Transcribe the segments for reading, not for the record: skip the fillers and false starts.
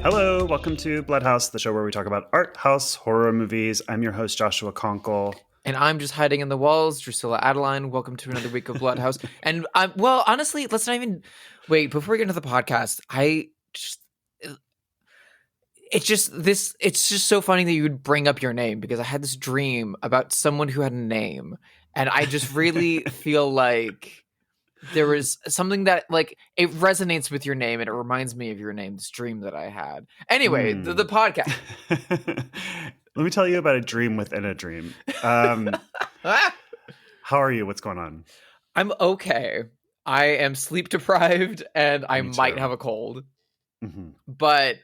Hello, welcome to Bloodhaus, the show where we talk about art house horror movies. I'm your host, Joshua Conkel. And I'm just hiding in the walls, Drusilla Adeline. Welcome to another week of Bloodhaus. And well, honestly, let's not even wait before we get into the podcast. It's just so funny that you would bring up your name because I had this dream about someone who had a name, and I just really feel like there was something that like it resonates with your name and it reminds me of your name. This dream that I had. Anyway, the podcast. Let me tell you about a dream within a dream. How are you? What's going on? I'm okay. I am sleep deprived and I might have a cold. Mm-hmm. But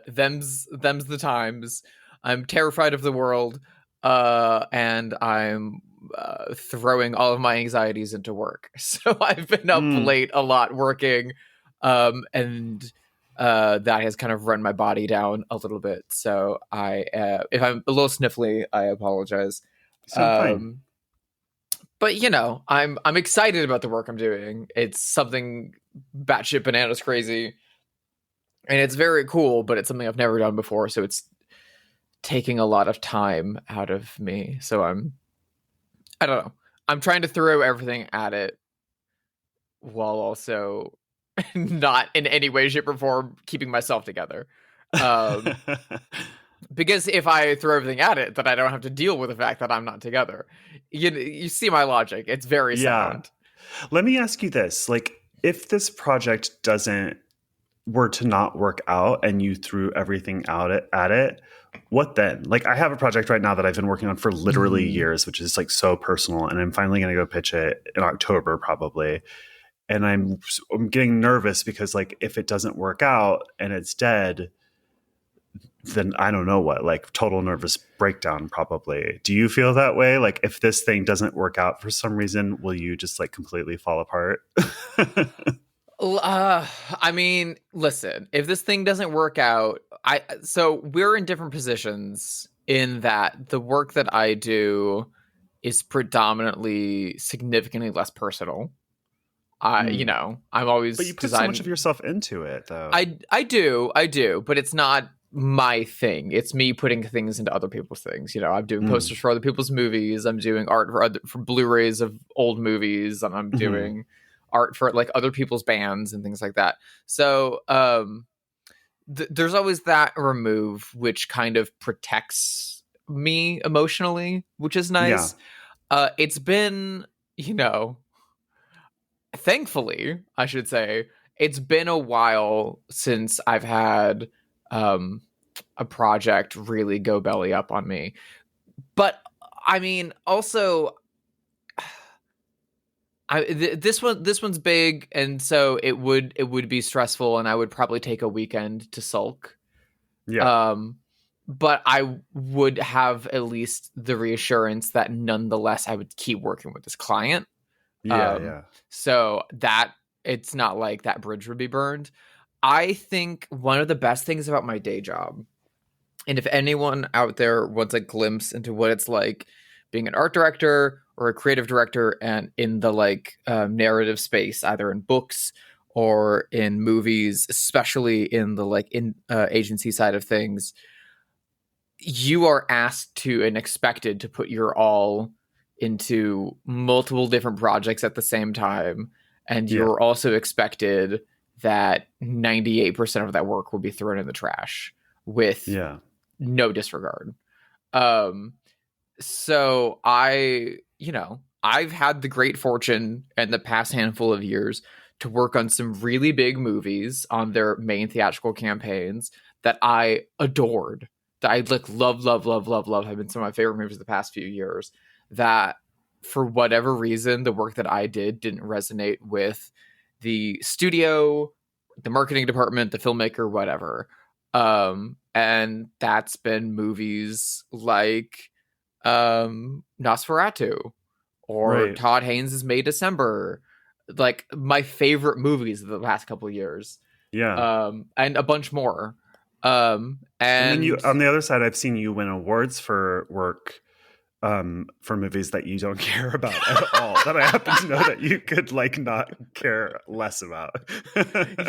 them's the times. I'm terrified of the world, and I'm throwing all of my anxieties into work. So I've been up late a lot working, and that has kind of run my body down a little bit. So if I'm a little sniffly, I apologize. Fine. But you know, I'm excited about the work I'm doing. It's something batshit bananas crazy. And it's very cool, but it's something I've never done before, so it's taking a lot of time out of me. So I don't know. I'm trying to throw everything at it while also not in any way, shape, or form keeping myself together. Because if I throw everything at it, then I don't have to deal with the fact that I'm not together. You see my logic. It's very sound. Let me ask you this. Like, if this project were to not work out and you threw everything out at it, what then? Like, I have a project right now that I've been working on for literally years, which is like so personal, and I'm finally going to go pitch it in October probably. And I'm getting nervous because like if it doesn't work out and it's dead, then I don't know what, like total nervous breakdown probably. Do you feel that way? Like if this thing doesn't work out for some reason, will you just like completely fall apart? I mean, listen, if this thing doesn't work out, so we're in different positions in that the work that I do is predominantly significantly less personal. You know, I'm always. But you put so much of yourself into it, though. I do, but it's not my thing. It's me putting things into other people's things. You know, I'm doing posters for other people's movies. I'm doing art for Blu-rays of old movies, and I'm doing art for like other people's bands and things like that. So there's always that remove, which kind of protects me emotionally, which is nice. Yeah. It's been, you know, thankfully, I should say, it's been a while since I've had a project really go belly up on me. But I mean, also, this one's big, and so it would be stressful, and I would probably take a weekend to sulk. Yeah. But I would have at least the reassurance that nonetheless I would keep working with this client. Yeah. So that it's not like that bridge would be burned. I think one of the best things about my day job, and if anyone out there wants a glimpse into what it's like being an art director or a creative director and in the like narrative space, either in books or in movies, especially in the like in agency side of things, you are asked to and expected to put your all into multiple different projects at the same time. And you're also expected that 98% of that work will be thrown in the trash with no disregard. So I've had the great fortune in the past handful of years to work on some really big movies on their main theatrical campaigns that I adored, that I like love, have been some of my favorite movies of the past few years, that for whatever reason, the work that I didn't resonate with the studio, the marketing department, the filmmaker, whatever. And that's been movies like Nosferatu or Todd Haynes' May December, like my favorite movies of the last couple of years. Yeah. And a bunch more. And then you, on the other side, I've seen you win awards for work for movies that you don't care about at all, that I happen to know that you could like not care less about.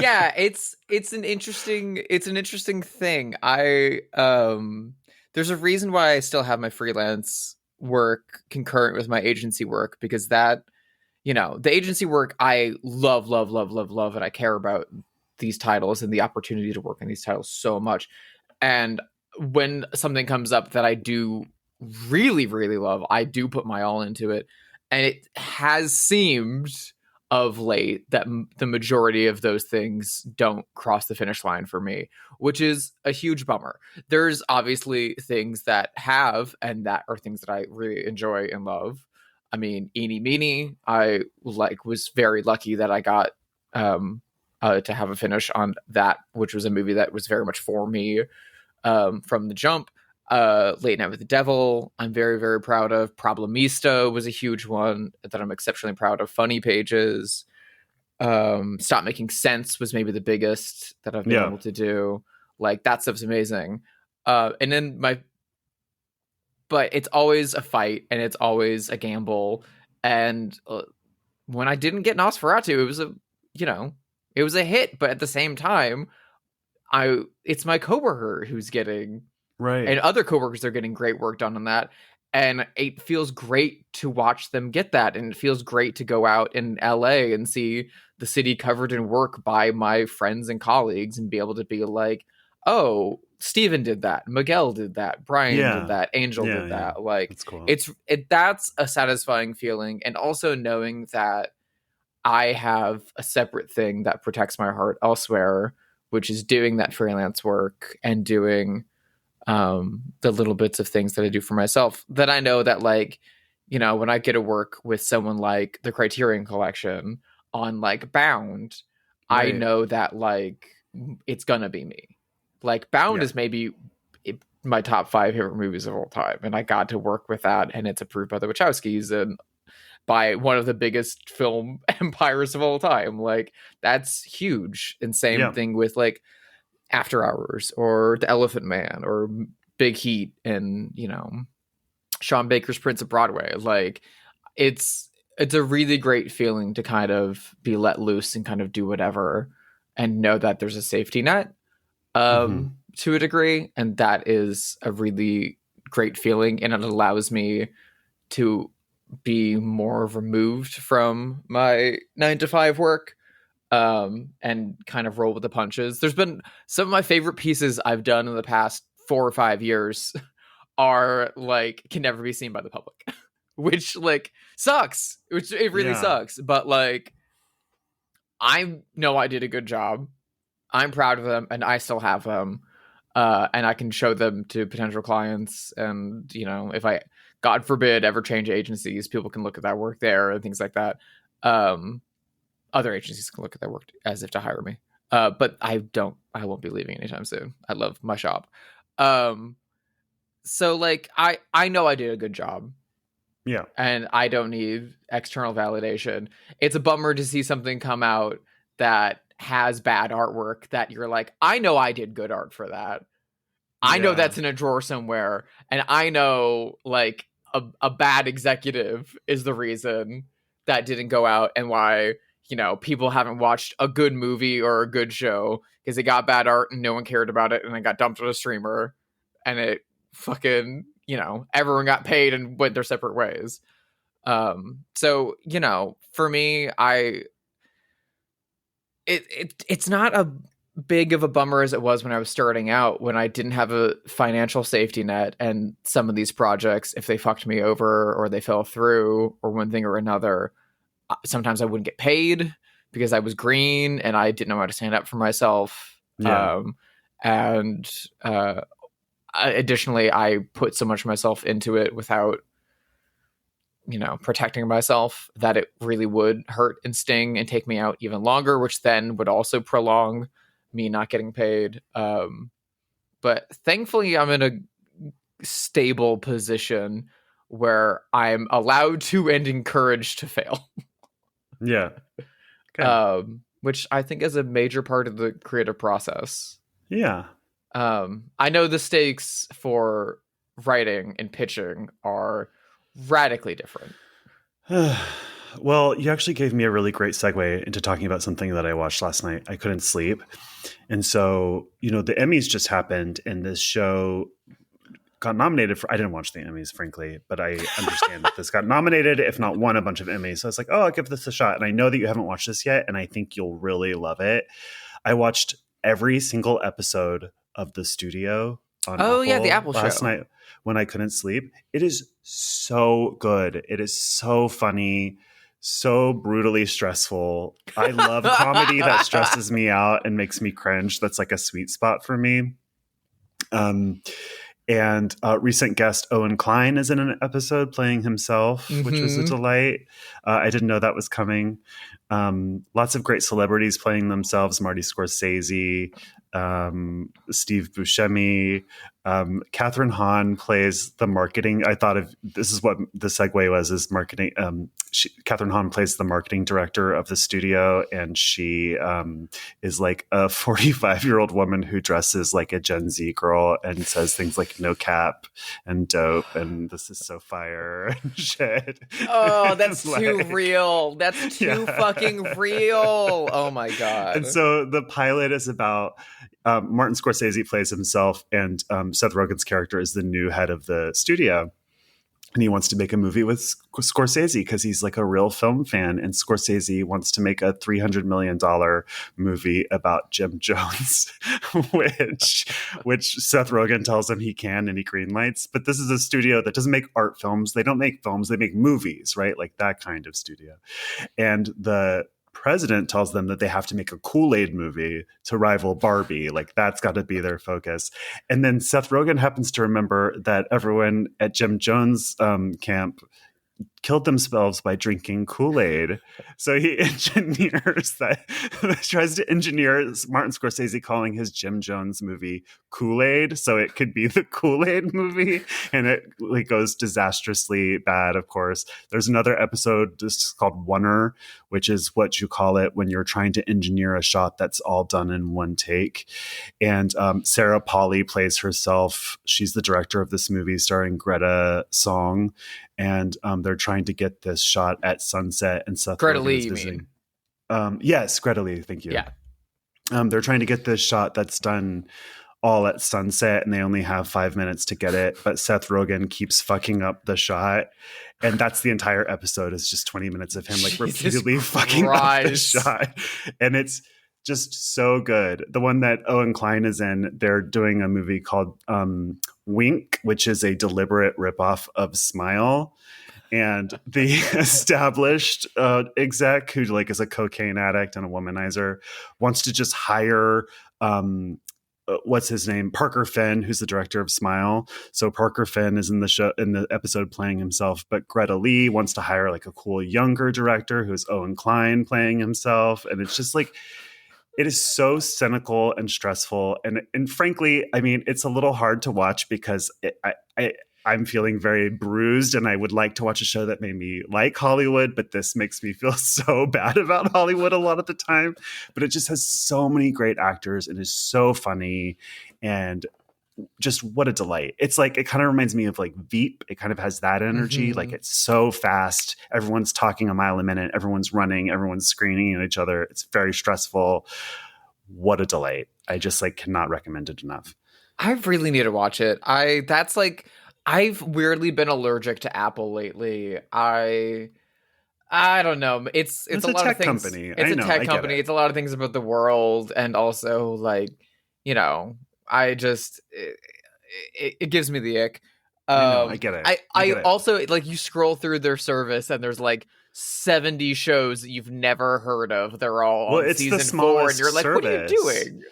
Yeah, it's an interesting thing. There's a reason why I still have my freelance work concurrent with my agency work, because that, the agency work I love, love, love, love, love, and I care about these titles and the opportunity to work on these titles so much. And when something comes up that I do really, really love, I do put my all into it. And it has seemed of late that the majority of those things don't cross the finish line for me, which is a huge bummer. There's obviously things that have, and that are things that I really enjoy and love. I mean, Eeny Meeny, I was very lucky that I got to have a finish on that, which was a movie that was very much for me from the jump. Late Night with the Devil, I'm very, very proud of. Problemista was a huge one that I'm exceptionally proud of. Funny Pages. Stop Making Sense was maybe the biggest that I've been able to do. Like, that stuff's amazing. And then but it's always a fight and it's always a gamble. And when I didn't get Nosferatu, it was a hit, but at the same time, it's my coworker who's getting, right, and other coworkers are getting great work done on that, and it feels great to watch them get that, and it feels great to go out in LA and see the city covered in work by my friends and colleagues and be able to be like, oh, Steven did that, Miguel did that, Brian did that, Angel did that. Like, that's cool. That's a satisfying feeling, and also knowing that I have a separate thing that protects my heart elsewhere, which is doing that freelance work and doing the little bits of things that I do for myself, that I know that, like, when I get to work with someone like the Criterion Collection on like Bound, right, I know that like it's gonna be me. Like, Bound is maybe my top 5 favorite movies of all time, and I got to work with that, and it's approved by the Wachowskis and by one of the biggest film empires of all time. Like, that's huge. And same thing with like After Hours or The Elephant Man or Big Heat and, Sean Baker's Prince of Broadway. Like, it's a really great feeling to kind of be let loose and kind of do whatever and know that there's a safety net to a degree. And that is a really great feeling. And it allows me to be more removed from my 9-to-5 work and kind of roll with the punches. There's been some of my favorite pieces I've done in the past 4 or 5 years are like can never be seen by the public, which like sucks, which it really sucks. But like, I know I did a good job. I'm proud of them, and I still have them. And I can show them to potential clients. And, if I, God forbid, ever change agencies, people can look at that work there and things like that. Other agencies can look at that work as if to hire me. But I won't be leaving anytime soon. I love my shop. So like, I know I did a good job. Yeah. And I don't need external validation. It's a bummer to see something come out that has bad artwork that you're like, I know I did good art for that. I know that's in a drawer somewhere. And I know like a bad executive is the reason that didn't go out, and why, people haven't watched a good movie or a good show because it got bad art and no one cared about it, and it got dumped on a streamer, and it fucking, everyone got paid and went their separate ways. So, for me, it's not a big of a bummer as it was when I was starting out, when I didn't have a financial safety net, and some of these projects, if they fucked me over or they fell through or one thing or another, sometimes I wouldn't get paid because I was green and I didn't know how to stand up for myself. Additionally, I put so much of myself into it without, protecting myself, that it really would hurt and sting and take me out even longer, which then would also prolong me not getting paid. But thankfully, I'm in a stable position where I'm allowed to and encouraged to fail. Yeah. Okay. Which I think is a major part of the creative process. Yeah. I know the stakes for writing and pitching are radically different. Well, you actually gave me a really great segue into talking about something that I watched last night. I couldn't sleep. And so, the Emmys just happened, and this show got nominated for. I didn't watch the Emmys, frankly, but I understand that this got nominated, if not won, a bunch of Emmys. So I was like, oh, I'll give this a shot. And I know that you haven't watched this yet, and I think you'll really love it. I watched every single episode of The Studio on the Apple last show night when I couldn't sleep. It is so good. It is so funny, so brutally stressful. I love comedy that stresses me out and makes me cringe. That's like a sweet spot for me. And recent guest Owen Klein is in an episode playing himself, which was a delight. I didn't know that was coming. Lots of great celebrities playing themselves: Marty Scorsese, Steve Buscemi. Catherine Hahn plays the marketing. I thought of this is what the segue was: is marketing. Catherine Hahn plays the marketing director of the studio, and she is like a 45-year-old woman who dresses like a Gen Z girl and says things like "no cap" and "dope" and "this is so fire" and shit. Oh, that's too real. That's too fucking real. Oh my god. And so the pilot is about Martin Scorsese plays himself, and Seth Rogen's character is the new head of the studio. And he wants to make a movie with Scorsese because he's like a real film fan. And Scorsese wants to make a $300 million movie about Jim Jones, which Seth Rogen tells him he can, and he greenlights. But this is a studio that doesn't make art films. They don't make films. They make movies, right? Like that kind of studio. And the president tells them that they have to make a Kool-Aid movie to rival Barbie. Like that's got to be their focus. And then Seth Rogen happens to remember that everyone at Jim Jones' camp killed themselves by drinking Kool-Aid. So he engineers that, tries to engineer Martin Scorsese calling his Jim Jones movie Kool-Aid, so it could be the Kool-Aid movie, and it like goes disastrously bad, of course. There's another episode just called Oneer, which is what you call it when you're trying to engineer a shot that's all done in one take. And Sarah Polley plays herself. She's the director of this movie starring Greta Song, and they're trying to get this shot at sunset, and Seth Greta Rogen Lee, is you visiting. mean? Yes, Greta Lee, thank you. Yeah. They're trying to get this shot that's done all at sunset, and they only have 5 minutes to get it, but Seth Rogen keeps fucking up the shot, and that's the entire episode. Is just 20 minutes of him like repeatedly fucking up the shot, and it's just so good. The one that Owen Klein is in, they're doing a movie called Wink, which is a deliberate ripoff of Smile. And the established exec, who like is a cocaine addict and a womanizer, wants to just hire what's his name, Parker Finn, who's the director of Smile. So Parker Finn is in the episode playing himself, but Greta Lee wants to hire like a cool younger director who's Owen Klein playing himself, and it's just like, it is so cynical and stressful, and frankly, I mean, it's a little hard to watch because I'm feeling very bruised, and I would like to watch a show that made me like Hollywood, but this makes me feel so bad about Hollywood a lot of the time. But it just has so many great actors and is so funny, and just what a delight. It's like, it kind of reminds me of like Veep. It kind of has that energy. Mm-hmm. Like it's so fast. Everyone's talking a mile a minute. Everyone's running. Everyone's screaming at each other. It's very stressful. What a delight. I just like cannot recommend it enough. I really need to watch it. I've weirdly been allergic to Apple lately. I don't know. It's a lot tech of things. Company. It's a tech company. It's a lot of things about the world, and also like, I just it gives me the ick. I get it. I also like, you scroll through their service and there's like 70 shows that you've never heard of. They're all on season 4, and you're like, service. What are you doing?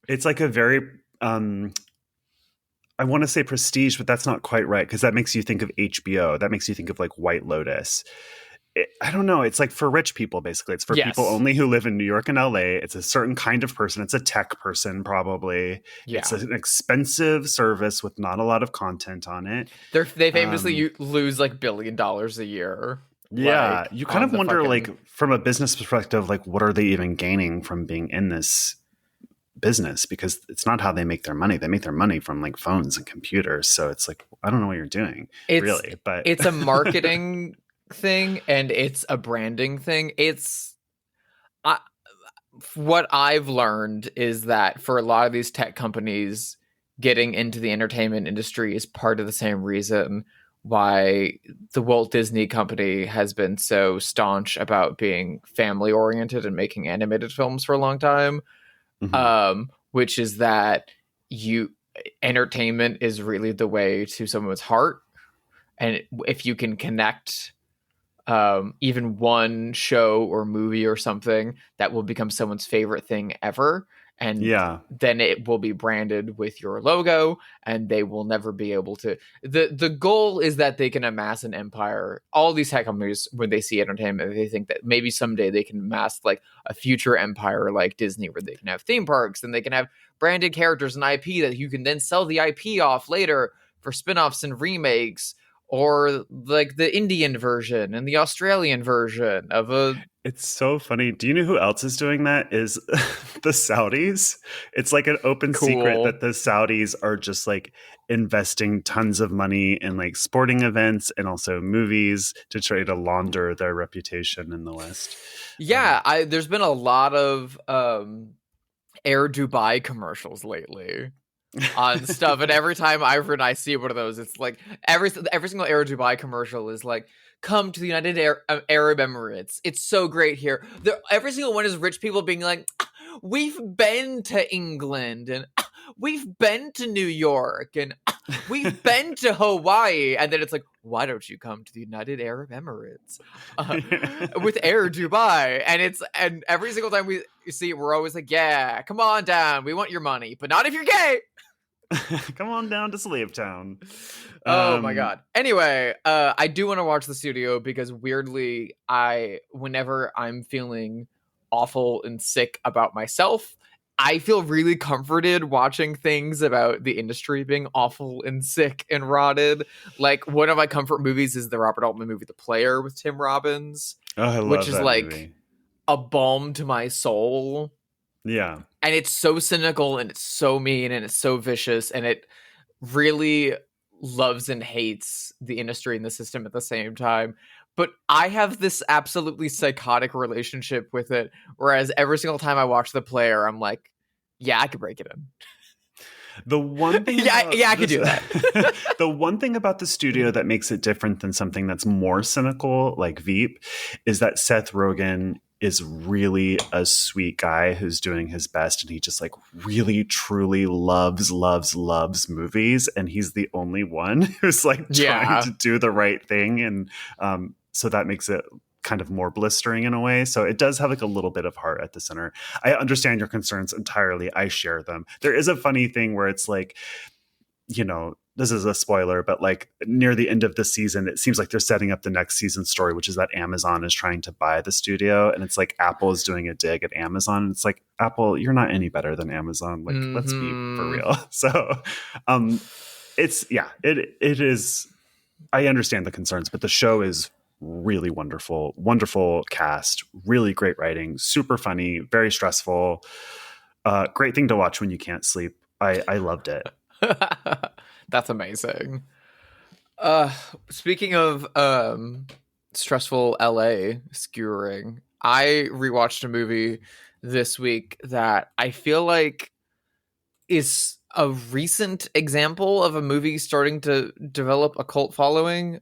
It's like a very I want to say prestige, but that's not quite right, because that makes you think of HBO. That makes you think of like White Lotus. I don't know. It's like for rich people, basically. It's for people only who live in New York and LA. It's a certain kind of person. It's a tech person, probably. Yeah. It's an expensive service with not a lot of content on it. They famously lose like $1 billion a year. Yeah. Like, you kind of wonder, like, from a business perspective, like, what are they even gaining from being in this business, because it's not how they make their money. They make their money from like phones and computers. So it's like, I don't know what you're doing, It's really. But it's a marketing thing and it's a branding thing. I, what I've learned is that for a lot of these tech companies, getting into the entertainment industry is part of the same reason why the Walt Disney Company has been so staunch about being family oriented and making animated films for a long time. Which is that entertainment is really the way to someone's heart, and if you can connect even one show or movie or something, that will become someone's favorite thing ever. And then it will be branded with your logo, and they will never be able to. The goal is that they can amass an empire. All these tech companies, when they see entertainment, they think that maybe someday they can amass like a future empire like Disney, where they can have theme parks and they can have branded characters and IP that you can then sell the IP off later for spin-offs and remakes, or like the Indian version and the Australian version of a. It's so funny. Do you know who else is doing that? Is the Saudis. It's like an open secret that the Saudis are just like investing tons of money in like sporting events and also movies to try to launder their reputation in the West. Yeah, there's been a lot of Air Dubai commercials lately on stuff, and every time I see one of those, it's like every single Air Dubai commercial is like, come to the United Arab Emirates. It's so great here. Every single one is rich people being like, we've been to England, and we've been to New York, and we've been to Hawaii. And then it's like, why don't you come to the United Arab Emirates with Air Dubai? And every single time we see it, we're always like, yeah, come on down. We want your money, but not if you're gay. Come on down to Slave Town. Oh my god. Anyway, I do want to watch the studio because weirdly, whenever I'm feeling awful and sick about myself, I feel really comforted watching things about the industry being awful and sick and rotted. Like, one of my comfort movies is the Robert Altman movie The Player with Tim Robbins. Oh, I love which is that like movie. A balm to my soul. Yeah. And it's so cynical and it's so mean and it's so vicious, and it really loves and hates the industry and the system at the same time. But I have this absolutely psychotic relationship with it, whereas every single time I watch The Player, I'm like, yeah, I could break it in. The one thing I could do that. The one thing about the studio that makes it different than something that's more cynical like Veep is that Seth Rogen is really a sweet guy who's doing his best, and he just like really truly loves movies, and he's the only one who's like trying to do the right thing, and so that makes it kind of more blistering in a way. So it does have like a little bit of heart at the center. I understand your concerns entirely. I share them. There is a funny thing where it's like, you know, this is a spoiler, but like near the end of the season, it seems like they're setting up the next season story, which is that Amazon is trying to buy the studio. And it's like Apple is doing a dig at Amazon. And it's like, Apple, you're not any better than Amazon. Like, let's be for real. So it is, I understand the concerns, but the show is really wonderful cast, really great writing, super funny, very stressful, great thing to watch when you can't sleep. I loved it. That's amazing. Speaking of stressful LA skewering, I rewatched a movie this week that I feel like is a recent example of a movie starting to develop a cult following,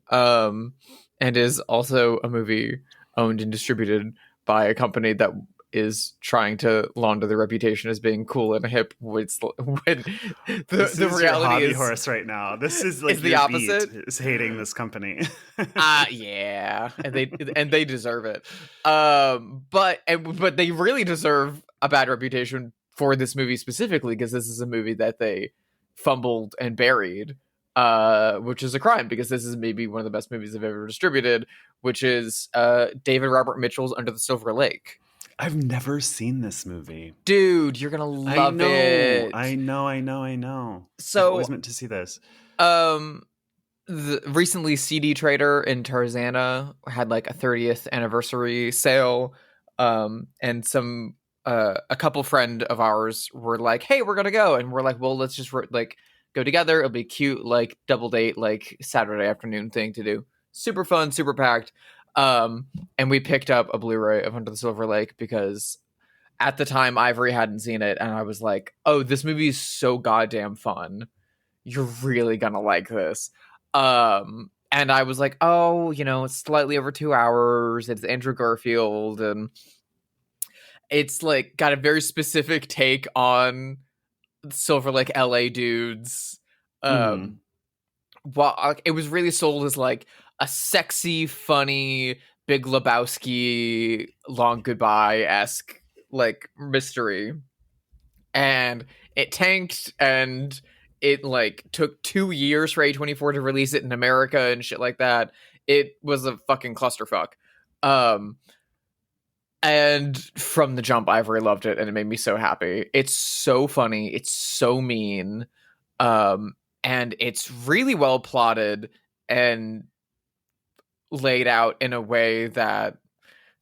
and is also a movie owned and distributed by a company that is trying to launder the reputation as being cool and hip. When the reality is horse right now. This is like the opposite. Is hating this company. Yeah, and they deserve it. But they really deserve a bad reputation for this movie specifically, because this is a movie that they fumbled and buried, which is a crime, because this is maybe one of the best movies they've ever distributed, which is David Robert Mitchell's Under the Silver Lake. I've never seen this movie. Dude, you're gonna love it. I know. So I always meant to see this. Recently CD Trader in Tarzana had like a 30th anniversary sale, and some a couple friend of ours were like, "Hey, we're gonna go," and we're like, "Well, let's just like go together. It'll be cute, like double date, like Saturday afternoon thing to do. Super fun, super packed." And we picked up a Blu-ray of Under the Silver Lake because at the time Ivory hadn't seen it, and I was like, "Oh, this movie is so goddamn fun. You're really gonna like this." And I was like, "Oh, it's slightly over 2 hours. It's Andrew Garfield, and it's like got a very specific take on Silver Lake LA dudes." Mm-hmm. Well, it was really sold as like a sexy, funny, Big Lebowski, Long Goodbye esque like mystery, and it tanked, and it like took 2 years for A24 to release it in America and shit like that. It was a fucking clusterfuck. And from the jump, Ivory loved it, and it made me so happy. It's so funny. It's so mean. And it's really well plotted and laid out in a way that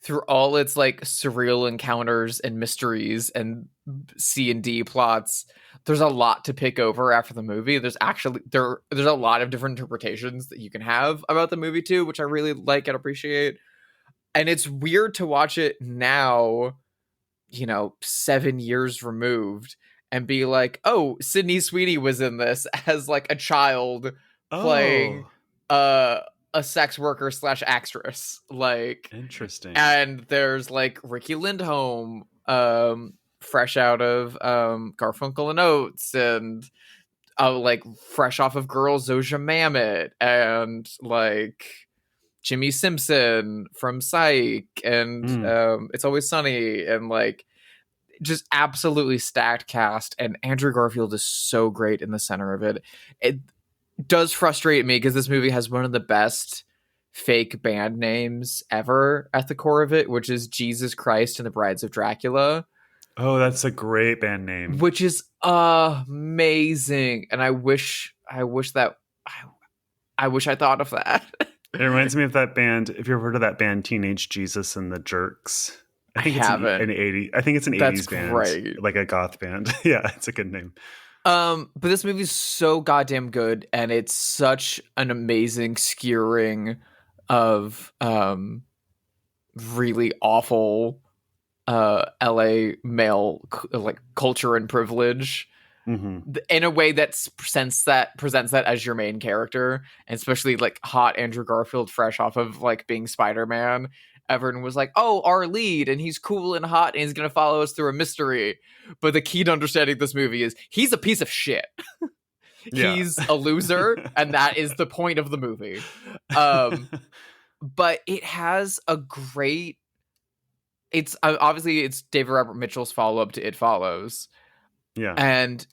through all its like surreal encounters and mysteries and C&D plots, there's a lot to pick over after the movie. There's a lot of different interpretations that you can have about the movie too, which I really like and appreciate. And it's weird to watch it now, 7 years removed, and be like, "Oh, Sydney Sweeney was in this as like a child playing Oh, a sex worker / actress." Like, interesting. and there's like Ricky Lindholm, fresh out of Garfunkel and Oates, and like fresh off of Girls, Zosia Mamet, and like Jimmy Simpson from Psych, and It's Always Sunny, and like just absolutely stacked cast. And Andrew Garfield is so great in the center of it. It does frustrate me because this movie has one of the best fake band names ever at the core of it, which is Jesus Christ and the Brides of Dracula, Oh, that's a great band name. which is amazing. And I wish that I wish I thought of that. It reminds me of that band. If you've heard of that band, Teenage Jesus and the Jerks, I think haven't. it's an 80. I think it's an That's 80s band, great. like a goth band. Yeah, it's a good name. But this movie is so goddamn good, and it's such an amazing skewering of really awful LA male like culture and privilege, in a way that presents that as your main character, and especially like hot Andrew Garfield fresh off of like being Spider-Man. Everyone was like, "Oh, our lead, and he's cool and hot, and he's gonna follow us through a mystery." But the key to understanding this movie is he's a piece of shit. Yeah. He's a loser, and that is the point of the movie. But it has a great. It's obviously it's David Robert Mitchell's follow-up to It Follows. Yeah. And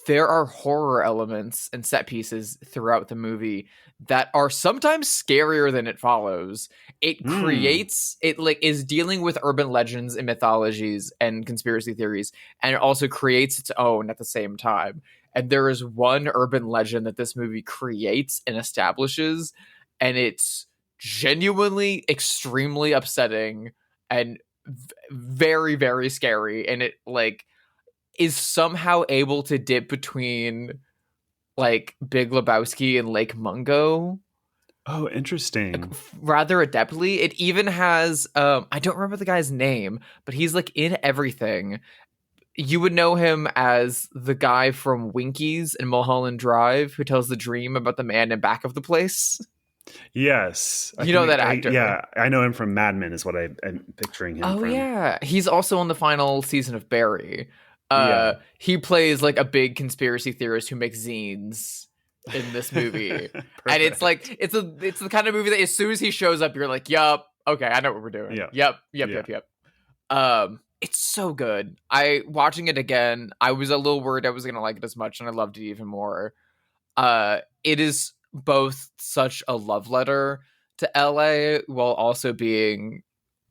there are horror elements and set pieces throughout the movie that are sometimes scarier than It Follows. It creates, it like is dealing with urban legends and mythologies and conspiracy theories, and it also creates its own at the same time. And there is one urban legend that this movie creates and establishes, and it's genuinely extremely upsetting and very, very scary. And it like is somehow able to dip between like Big Lebowski and Lake Mungo. Oh, interesting. Like, rather adeptly. It even has I don't remember the guy's name, but he's like in everything. You would know him as the guy from Winkies and Mulholland Drive who tells the dream about the man in back of the place. Yes. You know that actor. Yeah, I know him from Mad Men is what I'm picturing him from. Oh, yeah. He's also on the final season of Barry. Yeah. He plays like a big conspiracy theorist who makes zines in this movie. And it's like it's the kind of movie that as soon as he shows up, you're like, yup, okay, I know what we're doing. Yeah. Yep. It's so good. Watching it again, I was a little worried I was gonna like it as much, and I loved it even more. It is both such a love letter to LA while also being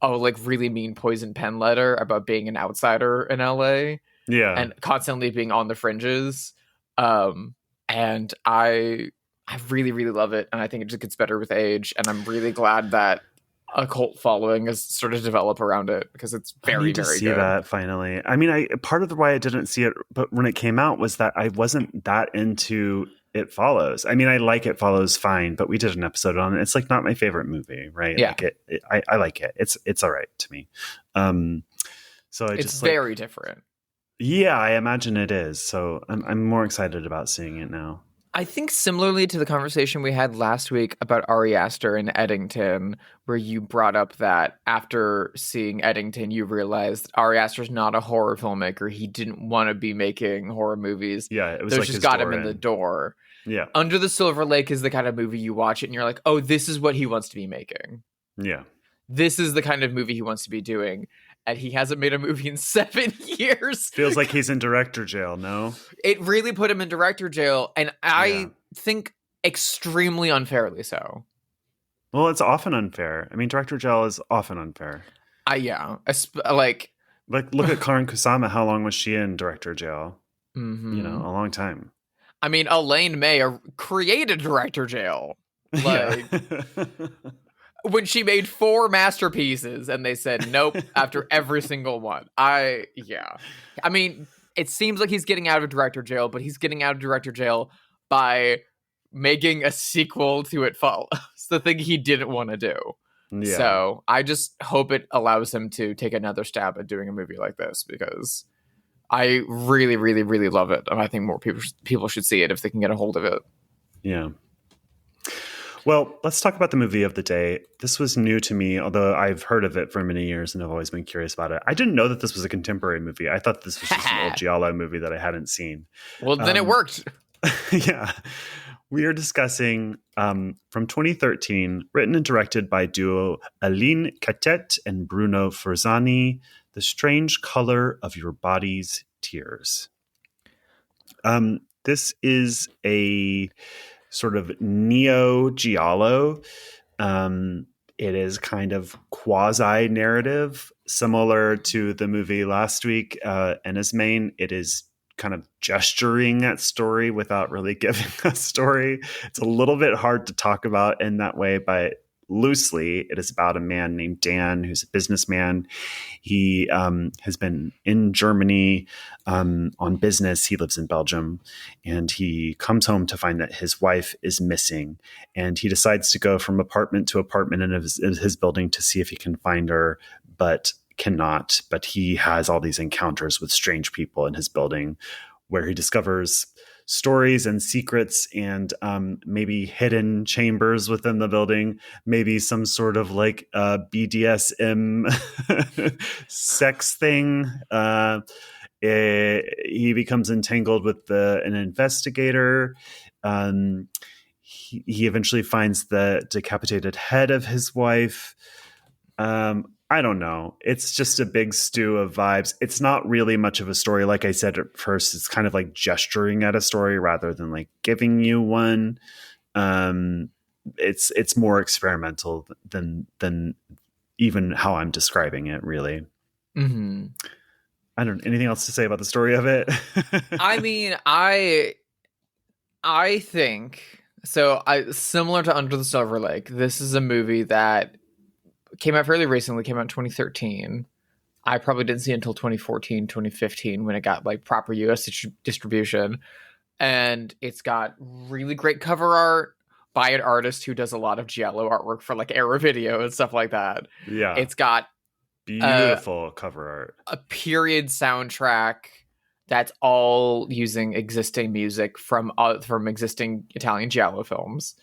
like really mean poison pen letter about being an outsider in LA. Yeah. And constantly being on the fringes. And I really, really love it. And I think it just gets better with age. And I'm really glad that a cult following has sort of developed around it because it's I very, need to very see good. that finally. I mean, part of the why I didn't see it, but when it came out, was that I wasn't that into It Follows. I mean, I like It Follows fine, but we did an episode on it. It's like not my favorite movie, right? Yeah. Like I like it. It's all right to me. So I It's just very different. Yeah, I imagine it is. So I'm more excited about seeing it now. I think similarly to the conversation we had last week about Ari Aster and Eddington, where you brought up that after seeing Eddington, you realized Ari Aster's not a horror filmmaker. He didn't want to be making horror movies. Yeah, it was Those like just his got door him in the door. Yeah. Under the Silver Lake is the kind of movie you watch it and you're like, oh, this is what he wants to be making. Yeah. This is the kind of movie he wants to be doing. And he hasn't made a movie in 7 years. Feels like he's in director jail, no? It really put him in director jail, and I think extremely unfairly so. Well, it's often unfair. I mean, director jail is often unfair. Like look at Karen Kusama. How long was she in director jail? Mm-hmm. You know, a long time. I mean, Elaine May created director jail. Like, when she made 4 masterpieces and they said nope after every single one. I mean, it seems like he's getting out of director jail, but he's getting out of director jail by making a sequel to It Follows. The thing he didn't want to do. Yeah. So I just hope it allows him to take another stab at doing a movie like this, because I really, really, really love it. And I think more people should see it if they can get a hold of it. Yeah. Well, let's talk about the movie of the day. This was new to me, although I've heard of it for many years and I've always been curious about it. I didn't know that this was a contemporary movie. I thought this was just an old giallo movie that I hadn't seen. Well, then it worked. Yeah. We are discussing from 2013, written and directed by duo Aline Catet and Bruno Forzani, The Strange Color of Your Body's Tears. This is a sort of neo-giallo. It is kind of quasi-narrative, similar to the movie last week, Enna's Main. It is kind of gesturing at story without really giving a story. It's a little bit hard to talk about in that way, but loosely, it is about a man named Dan who's a businessman. He has been in Germany on business. He lives in Belgium, and he comes home to find that his wife is missing. And he decides to go from apartment to apartment in his building to see if he can find her, but cannot. But he has all these encounters with strange people in his building where he discovers stories and secrets and maybe hidden chambers within the building, maybe some sort of like BDSM sex thing. He becomes entangled with an investigator. He eventually finds the decapitated head of his wife. I don't know. It's just a big stew of vibes. It's not really much of a story. Like I said at first, it's kind of like gesturing at a story rather than like giving you one. It's more experimental than even how I'm describing it, really. Mm-hmm. Anything else to say about the story of it? I mean, I think so. Similar to Under the Silver Lake, this is a movie that came out fairly recently, came out in 2013. I probably didn't see it until 2014, 2015 when it got like proper US distribution. And it's got really great cover art by an artist who does a lot of giallo artwork for like Era Video and stuff like that. Yeah. It's got beautiful cover art. A period soundtrack that's all using existing music from existing Italian giallo films.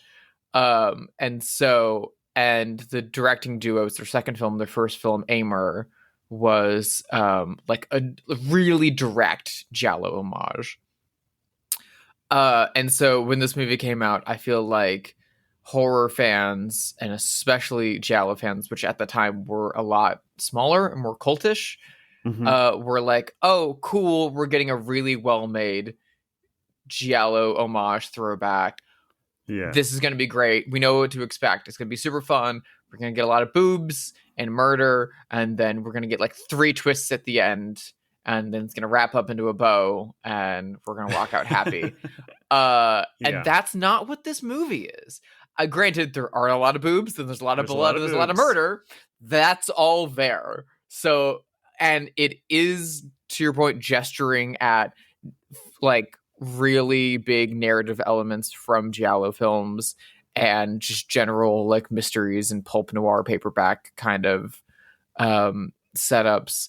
And the directing duo, it's their second film. Their first film, Aimer, was like a really direct giallo homage. And so when this movie came out, I feel like horror fans, and especially giallo fans, which at the time were a lot smaller and more cultish, were like, oh, cool, we're getting a really well-made giallo homage throwback. Yeah. This is going to be great. We know what to expect. It's going to be super fun. We're going to get a lot of boobs and murder, and then we're going to get like 3 twists at the end, and then it's going to wrap up into a bow, and we're going to walk out happy. And that's not what this movie is. Granted, there are a lot of boobs, and there's a lot of blood, and there's a lot of boobs. murder. That's all there. So, and it is, to your point, gesturing at like really big narrative elements from giallo films and just general like mysteries and pulp noir paperback kind of setups.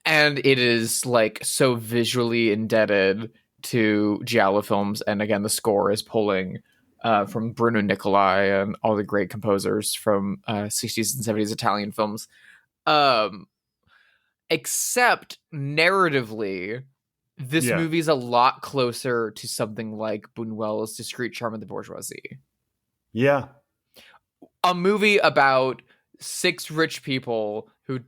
And it is like so visually indebted to giallo films. And again, the score is pulling from Bruno Nicolai and all the great composers from 60s and 70s Italian films. Except narratively, this movie's a lot closer to something like Buñuel's Discreet Charm of the Bourgeoisie. Yeah. A movie about 6 rich people who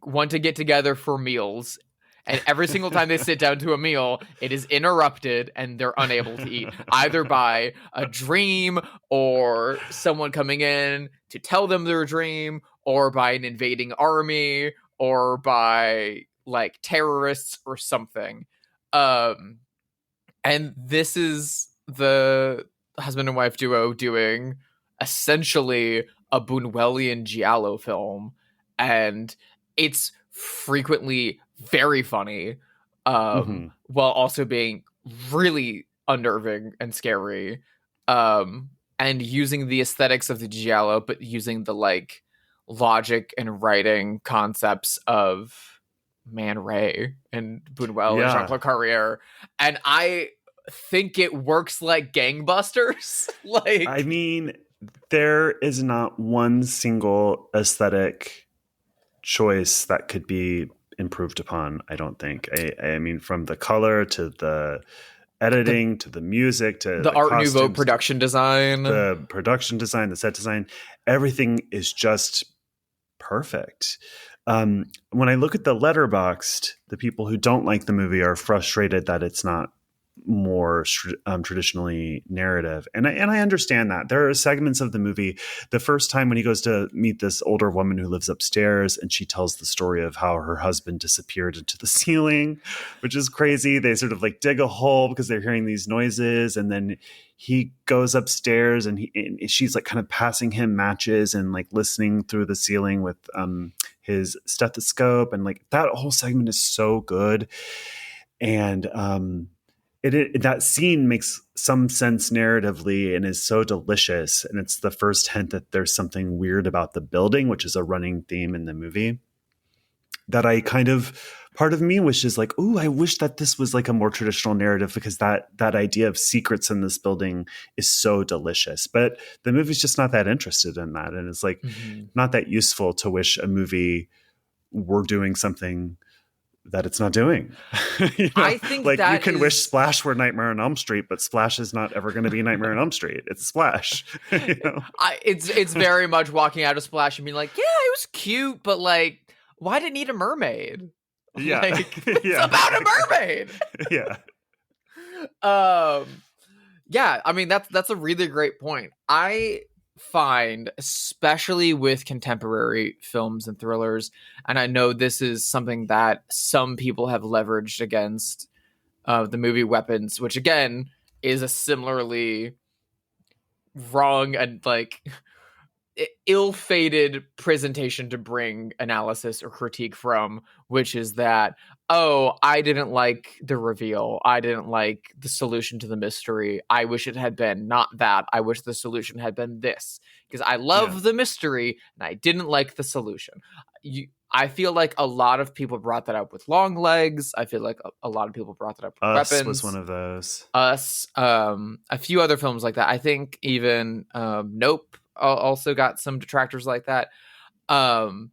want to get together for meals, and every single time they sit down to a meal, it is interrupted and they're unable to eat, either by a dream or someone coming in to tell them their dream, or by an invading army, or by like terrorists or something. And this is the husband and wife duo doing essentially a Buñuelian giallo film, and it's frequently very funny, while also being really unnerving and scary, and using the aesthetics of the giallo, but using the like logic and writing concepts of Man Ray and Buñuel and Jean-Claude Carrière. And I think it works like gangbusters. Like, I mean, there is not one single aesthetic choice that could be improved upon, I don't think. I mean, from the color to the editing to the music to the Art Nouveau production design, the set design, everything is just perfect. When I look at the Letterboxd, the people who don't like the movie are frustrated that it's not more traditionally narrative. And I understand that. There are segments of the movie, the first time when he goes to meet this older woman who lives upstairs, and she tells the story of how her husband disappeared into the ceiling, which is crazy. They sort of like dig a hole because they're hearing these noises, and then he goes upstairs and she's like kind of passing him matches and like listening through the ceiling with his stethoscope, and like that whole segment is so good. And that scene makes some sense narratively and is so delicious. And it's the first hint that there's something weird about the building, which is a running theme in the movie, that I kind of, part of me wishes like, ooh, I wish that this was like a more traditional narrative, because that idea of secrets in this building is so delicious. But the movie's just not that interested in that. And it's like not that useful to wish a movie were doing something that it's not doing. You know? I think like you can wish Splash were Nightmare on Elm Street, but Splash is not ever going to be Nightmare on Elm Street. It's Splash. You know? It's very much walking out of Splash and being like, yeah, it was cute, but like, why did it need a mermaid? Yeah, like, it's about a mermaid. Yeah. Yeah. I mean, that's a really great point. I find, especially with contemporary films and thrillers, and I know this is something that some people have leveraged against the movie Weapons, which again is a similarly wrong and like ill-fated presentation to bring analysis or critique from, which is that, oh, I didn't like the reveal, I didn't like the solution to the mystery, I wish it had been not that, I wish the solution had been this, because I love the mystery and I didn't like the solution. I feel like a lot of people brought that up with Long Legs. I feel like a lot of people brought that up with Us Weapons. was one of those. Us, a few other films like that. I think even Nope also got some detractors like that. And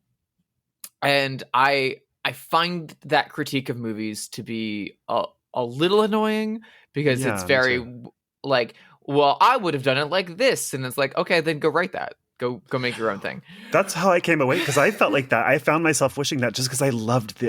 I find that critique of movies to be a little annoying, because it's very like, well, I would have done it like this. And it's like, okay, then go write that. Go make your own thing. That's how I came away, because I felt like that. I found myself wishing that, just because I loved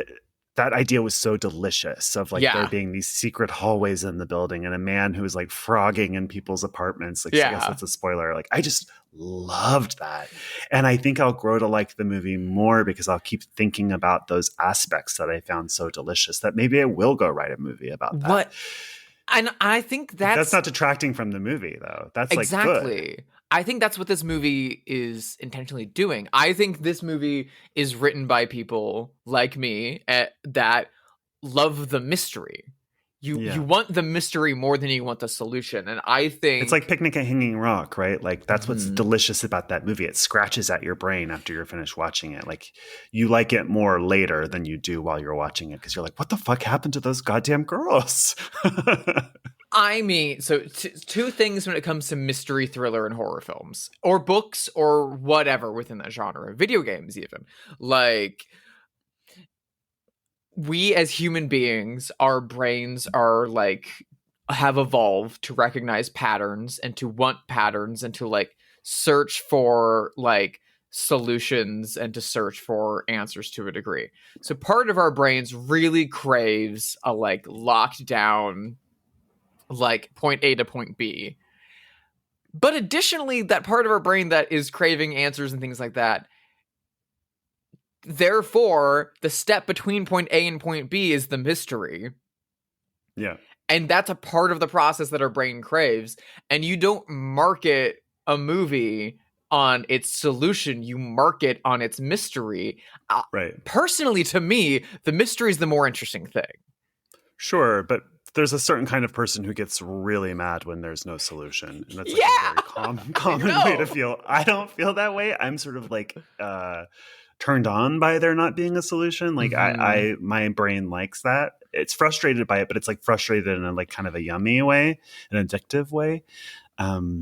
that idea was so delicious, of like there being these secret hallways in the building and a man who was like frogging in people's apartments. Like, I guess that's a spoiler. Like, I just loved that. And I think I'll grow to like the movie more, because I'll keep thinking about those aspects that I found so delicious, that maybe I will go write a movie about that. And I think That's not detracting from the movie, though. That's exactly. Like good. I think that's what this movie is intentionally doing. I think this movie is written by people like me that love the mystery. You want the mystery more than you want the solution. And I think it's like Picnic at Hanging Rock, right? Like that's what's Mhm. delicious about that movie. It scratches at your brain after you're finished watching it. Like you like it more later than you do while you're watching it because you're like, what the fuck happened to those goddamn girls? I mean, so two things when it comes to mystery, thriller, and horror films, or books, or whatever within that genre, video games, even. Like, we as human beings, our brains are like, have evolved to recognize patterns and to want patterns and to like search for like solutions and to search for answers to a degree. So part of our brains really craves a like locked down like point A to point B. But additionally, that part of our brain that is craving answers and things like that, therefore, the step between point A and point B is the mystery. Yeah. And that's a part of the process that our brain craves. And you don't market a movie on its solution, you market on its mystery. Right. Personally, to me, the mystery is the more interesting thing. Sure, but there's a certain kind of person who gets really mad when there's no solution. And that's like Yeah! a very common way to feel. I don't feel that way. I'm sort of like turned on by there not being a solution. Like I my brain likes that. It's frustrated by it, but it's like frustrated in a like kind of a yummy way, an addictive way. I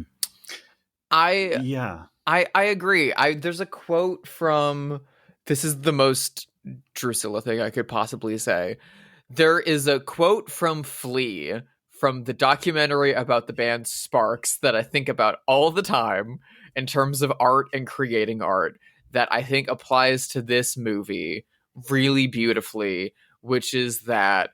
agree. There's a quote from, this is the most Drusilla thing I could possibly say. There is a quote from Flea, from the documentary about the band Sparks, that I think about all the time in terms of art and creating art, that I think applies to this movie really beautifully, which is that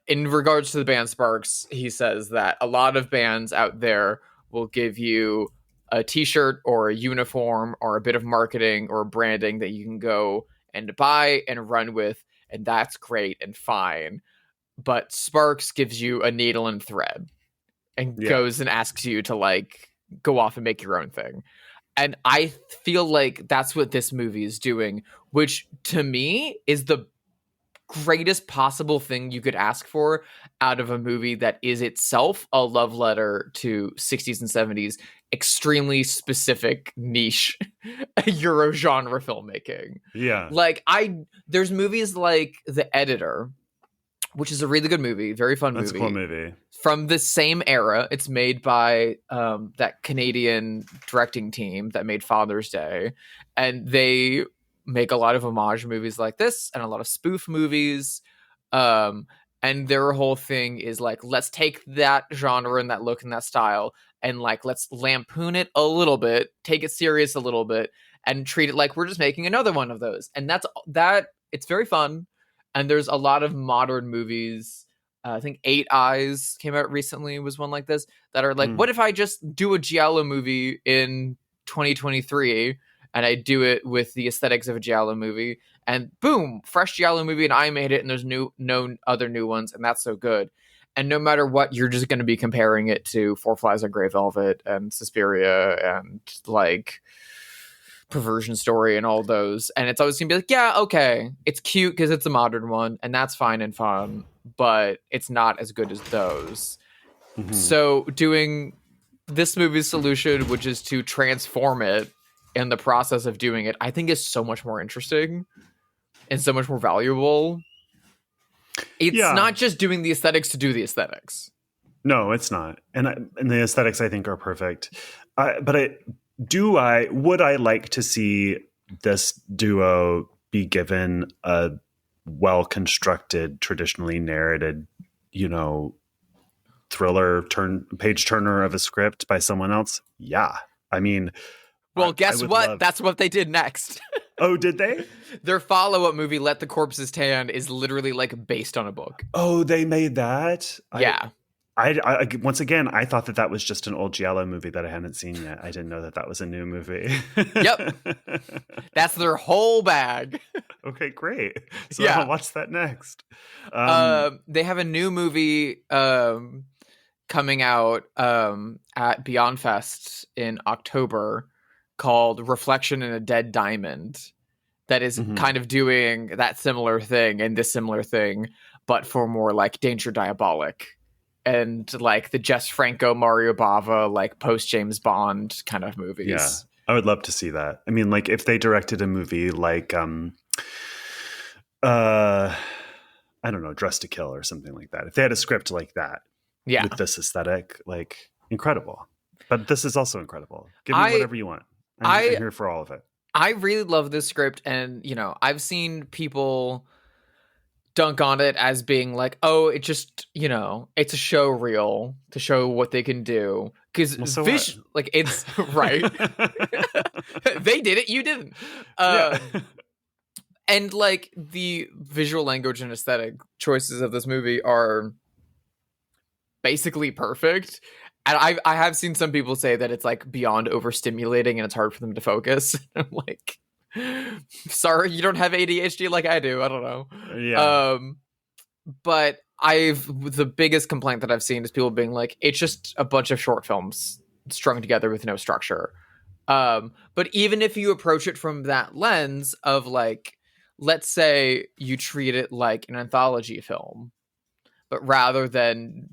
in regards to the band Sparks, he says that a lot of bands out there will give you a t-shirt or a uniform or a bit of marketing or branding that you can go and buy and run with, and that's great and fine. But Sparks gives you a needle and thread and goes and asks you to like go off and make your own thing. And I feel like that's what this movie is doing, which to me is the greatest possible thing you could ask for out of a movie that is itself a love letter to 60s and 70s extremely specific niche Euro genre filmmaking. Yeah. Like there's movies like The Editor, which is a really good movie, very fun movie. That's a cool movie. From the same era. It's made by that Canadian directing team that made Father's Day, and they make a lot of homage movies like this and a lot of spoof movies. And their whole thing is like, let's take that genre and that look and that style and like, let's lampoon it a little bit, take it serious a little bit, and treat it like we're just making another one of those. And it's very fun. And there's a lot of modern movies. I think Eight Eyes came out recently, was one like this, that are like, what if I just do a giallo movie in 2023 and I do it with the aesthetics of a giallo movie, and boom, fresh giallo movie, and I made it, and there's no other new ones, and that's so good. And no matter what, you're just going to be comparing it to Four Flies on Grey Velvet and Suspiria and like Perversion Story and all those, and it's always going to be like, yeah, okay, it's cute because it's a modern one, and that's fine and fun, but it's not as good as those. Mm-hmm. So doing this movie's solution, which is to transform it, in the process of doing it, I think is so much more interesting and so much more valuable. It's not just doing the aesthetics to do the aesthetics. No, it's not. And the aesthetics I think are perfect. Would I like to see this duo be given a well-constructed, traditionally narrated, thriller page turner of a script by someone else? Yeah. I mean, well, guess what? That's what they did next. Oh, did they? Their follow-up movie, Let the Corpses Tan, is literally like based on a book. Oh, they made that? Yeah. Once again, I thought that was just an old giallo movie that I hadn't seen yet. I didn't know that was a new movie. Yep. That's their whole bag. Okay, great. So Yeah. I'll watch that next. They have a new movie coming out at Beyond Fest in October called Reflection in a Dead Diamond that is kind of doing that similar thing and this similar thing, but for more like Danger Diabolic and like the Jess Franco, Mario Bava, like post James Bond kind of movies. Yeah, I would love to see that. I mean, like if they directed a movie like I don't know, Dress to Kill or something like that. If they had a script like that, with this aesthetic, like incredible. But this is also incredible. Give me whatever you want. I'm here for all of it. I really love this script, and you know, I've seen people dunk on it as being like, oh, it just, you know, it's a show reel to show what they can do. Because like it's right. They did it, you didn't. And like the visual language and aesthetic choices of this movie are basically perfect. And I have seen some people say that it's like beyond overstimulating and it's hard for them to focus. I'm like, sorry, you don't have ADHD like I do. I don't know. Yeah. But the biggest complaint that I've seen is people being like, it's just a bunch of short films strung together with no structure. But even if you approach it from that lens of like, let's say you treat it like an anthology film, but rather than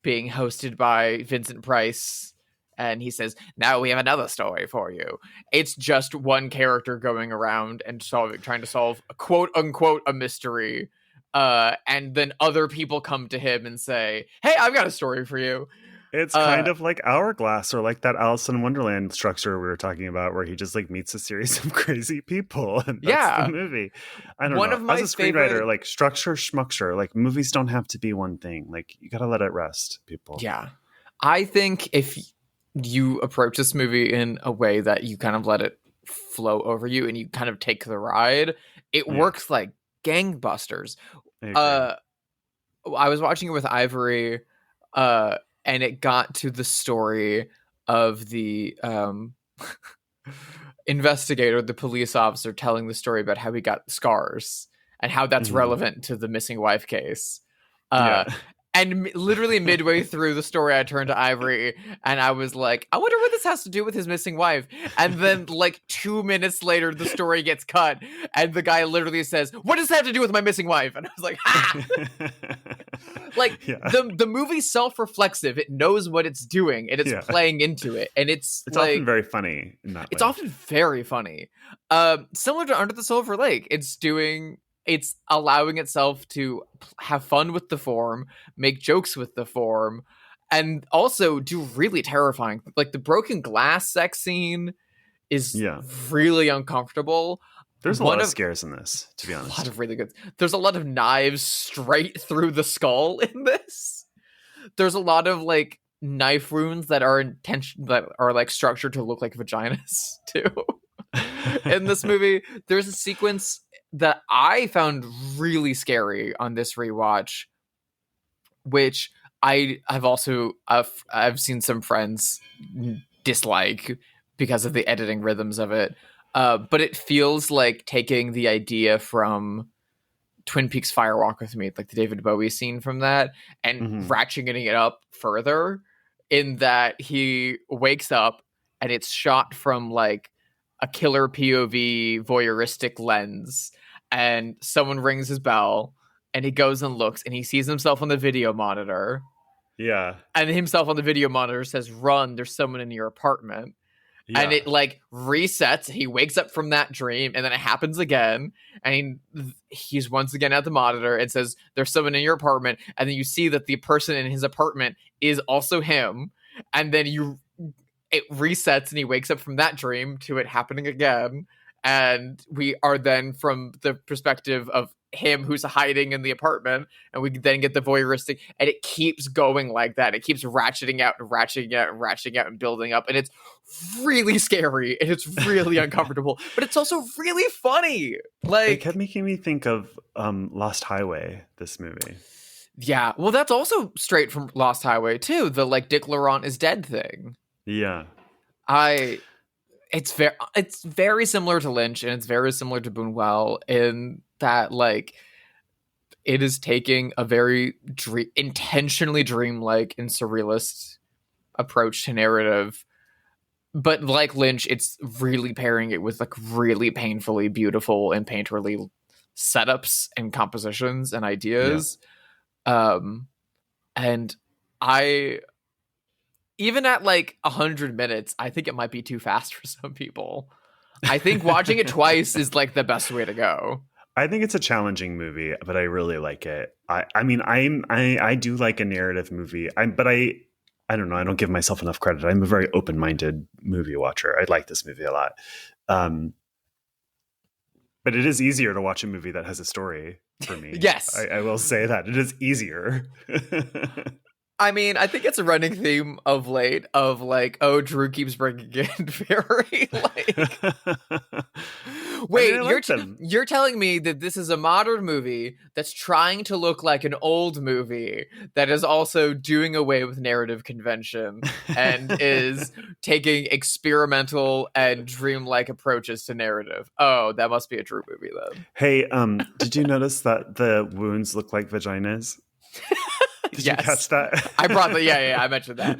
being hosted by Vincent Price and he says, now we have another story for you, it's just one character going around and trying to solve a quote unquote a mystery, and then other people come to him and say, hey, I've got a story for you. It's kind of like Hourglass or like that Alice in Wonderland structure we were talking about where he just like meets a series of crazy people and that's the movie. I don't know. As a screenwriter, like structure, schmucture, like movies don't have to be one thing. Like you gotta let it rest, people. Yeah. I think if you approach this movie in a way that you kind of let it flow over you and you kind of take the ride, it works like gangbusters. I was watching it with Ivory, and it got to the story of the investigator, the police officer, telling the story about how he got scars and how that's relevant to the missing wife case. And literally midway through the story, I turned to Ivory and I was like, I wonder what this has to do with his missing wife. And then like 2 minutes later, the story gets cut and the guy literally says, what does that have to do with my missing wife? And I was like, ha! Like the movie's self-reflexive. It knows what it's doing and it's playing into it. And it's like, often very funny in that way. It's often very funny. Similar to Under the Silver Lake, it's allowing itself to have fun with the form, make jokes with the form, and also do really terrifying. Like the broken glass sex scene is really uncomfortable. There's a lot of scares in this, to be honest. A lot of really good. There's a lot of knives straight through the skull in this. There's a lot of like knife wounds that are like structured to look like vaginas too. In this movie, there's a sequence that I found really scary on this rewatch, which I've also I've seen some friends dislike because of the editing rhythms of it. But it feels like taking the idea from Twin Peaks Firewalk with Me, like the David Bowie scene from that, and ratcheting it up further in that he wakes up and it's shot from like a killer POV voyeuristic lens, and someone rings his bell and he goes and looks and he sees himself on the video monitor. Yeah. And himself on the video monitor says, run, there's someone in your apartment. Yeah. And it like resets. He wakes up from that dream and then it happens again. And he's once again at the monitor and says, there's someone in your apartment. And then you see that the person in his apartment is also him. And then it resets and he wakes up from that dream to it happening again. And we are then from the perspective of him who's hiding in the apartment, and we then get the voyeuristic, and it keeps going like that. It keeps ratcheting out and ratcheting out and ratcheting out and building up, and it's really scary and it's really uncomfortable, but it's also really funny. Like, it kept making me think of Lost Highway, this movie. Yeah, well, that's also straight from Lost Highway too. The like Dick Laurent is dead thing. Yeah. It's very similar to Lynch, and it's very similar to Buñuel in that like it is taking a very intentionally dreamlike and surrealist approach to narrative. But like Lynch, it's really pairing it with like really painfully beautiful and painterly setups and compositions and ideas. And I, even at like 100 minutes, I think it might be too fast for some people. I think watching it twice is like the best way to go. I think it's a challenging movie, but I really like it. I mean, I do like a narrative movie. But I don't know. I don't give myself enough credit. I'm a very open-minded movie watcher. I like this movie a lot. But it is easier to watch a movie that has a story for me. Yes. I will say that. It is easier. I mean, I think it's a running theme of late of like, oh, Drew keeps bringing in very like. Wait, you're telling me that this is a modern movie that's trying to look like an old movie that is also doing away with narrative convention and is taking experimental and dreamlike approaches to narrative. Oh, that must be a Drew movie then. Hey, did you notice that the wounds look like vaginas? Did you catch that? I brought I mentioned that.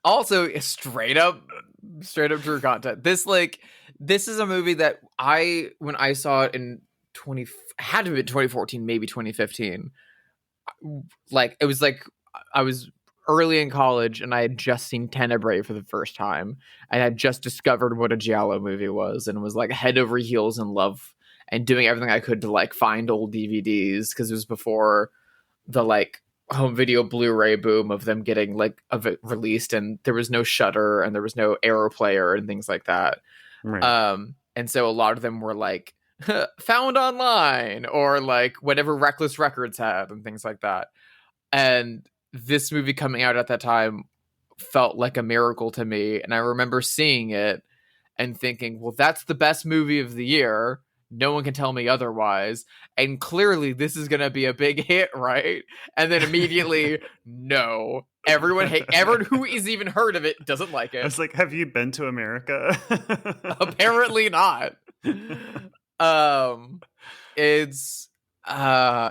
Also, straight up Drew content. This is a movie that when I saw it in had to be 2014, maybe 2015. Like it was like I was early in college and I had just seen Tenebrae for the first time. I had just discovered what a giallo movie was and was like head over heels in love and doing everything I could to like find old DVDs because it was before the like home video Blu-ray boom of them getting like of it released, and there was no Shudder and there was no Arrow player and things like that. Right. And so a lot of them were like found online or like whatever Reckless Records had and things like that. And this movie coming out at that time felt like a miracle to me. And I remember seeing it and thinking, well, that's the best movie of the year. No one can tell me otherwise. And clearly this is going to be a big hit, right? And then immediately, no. Everyone who has even heard of it doesn't like it. I was like, have you been to America? Apparently not. It's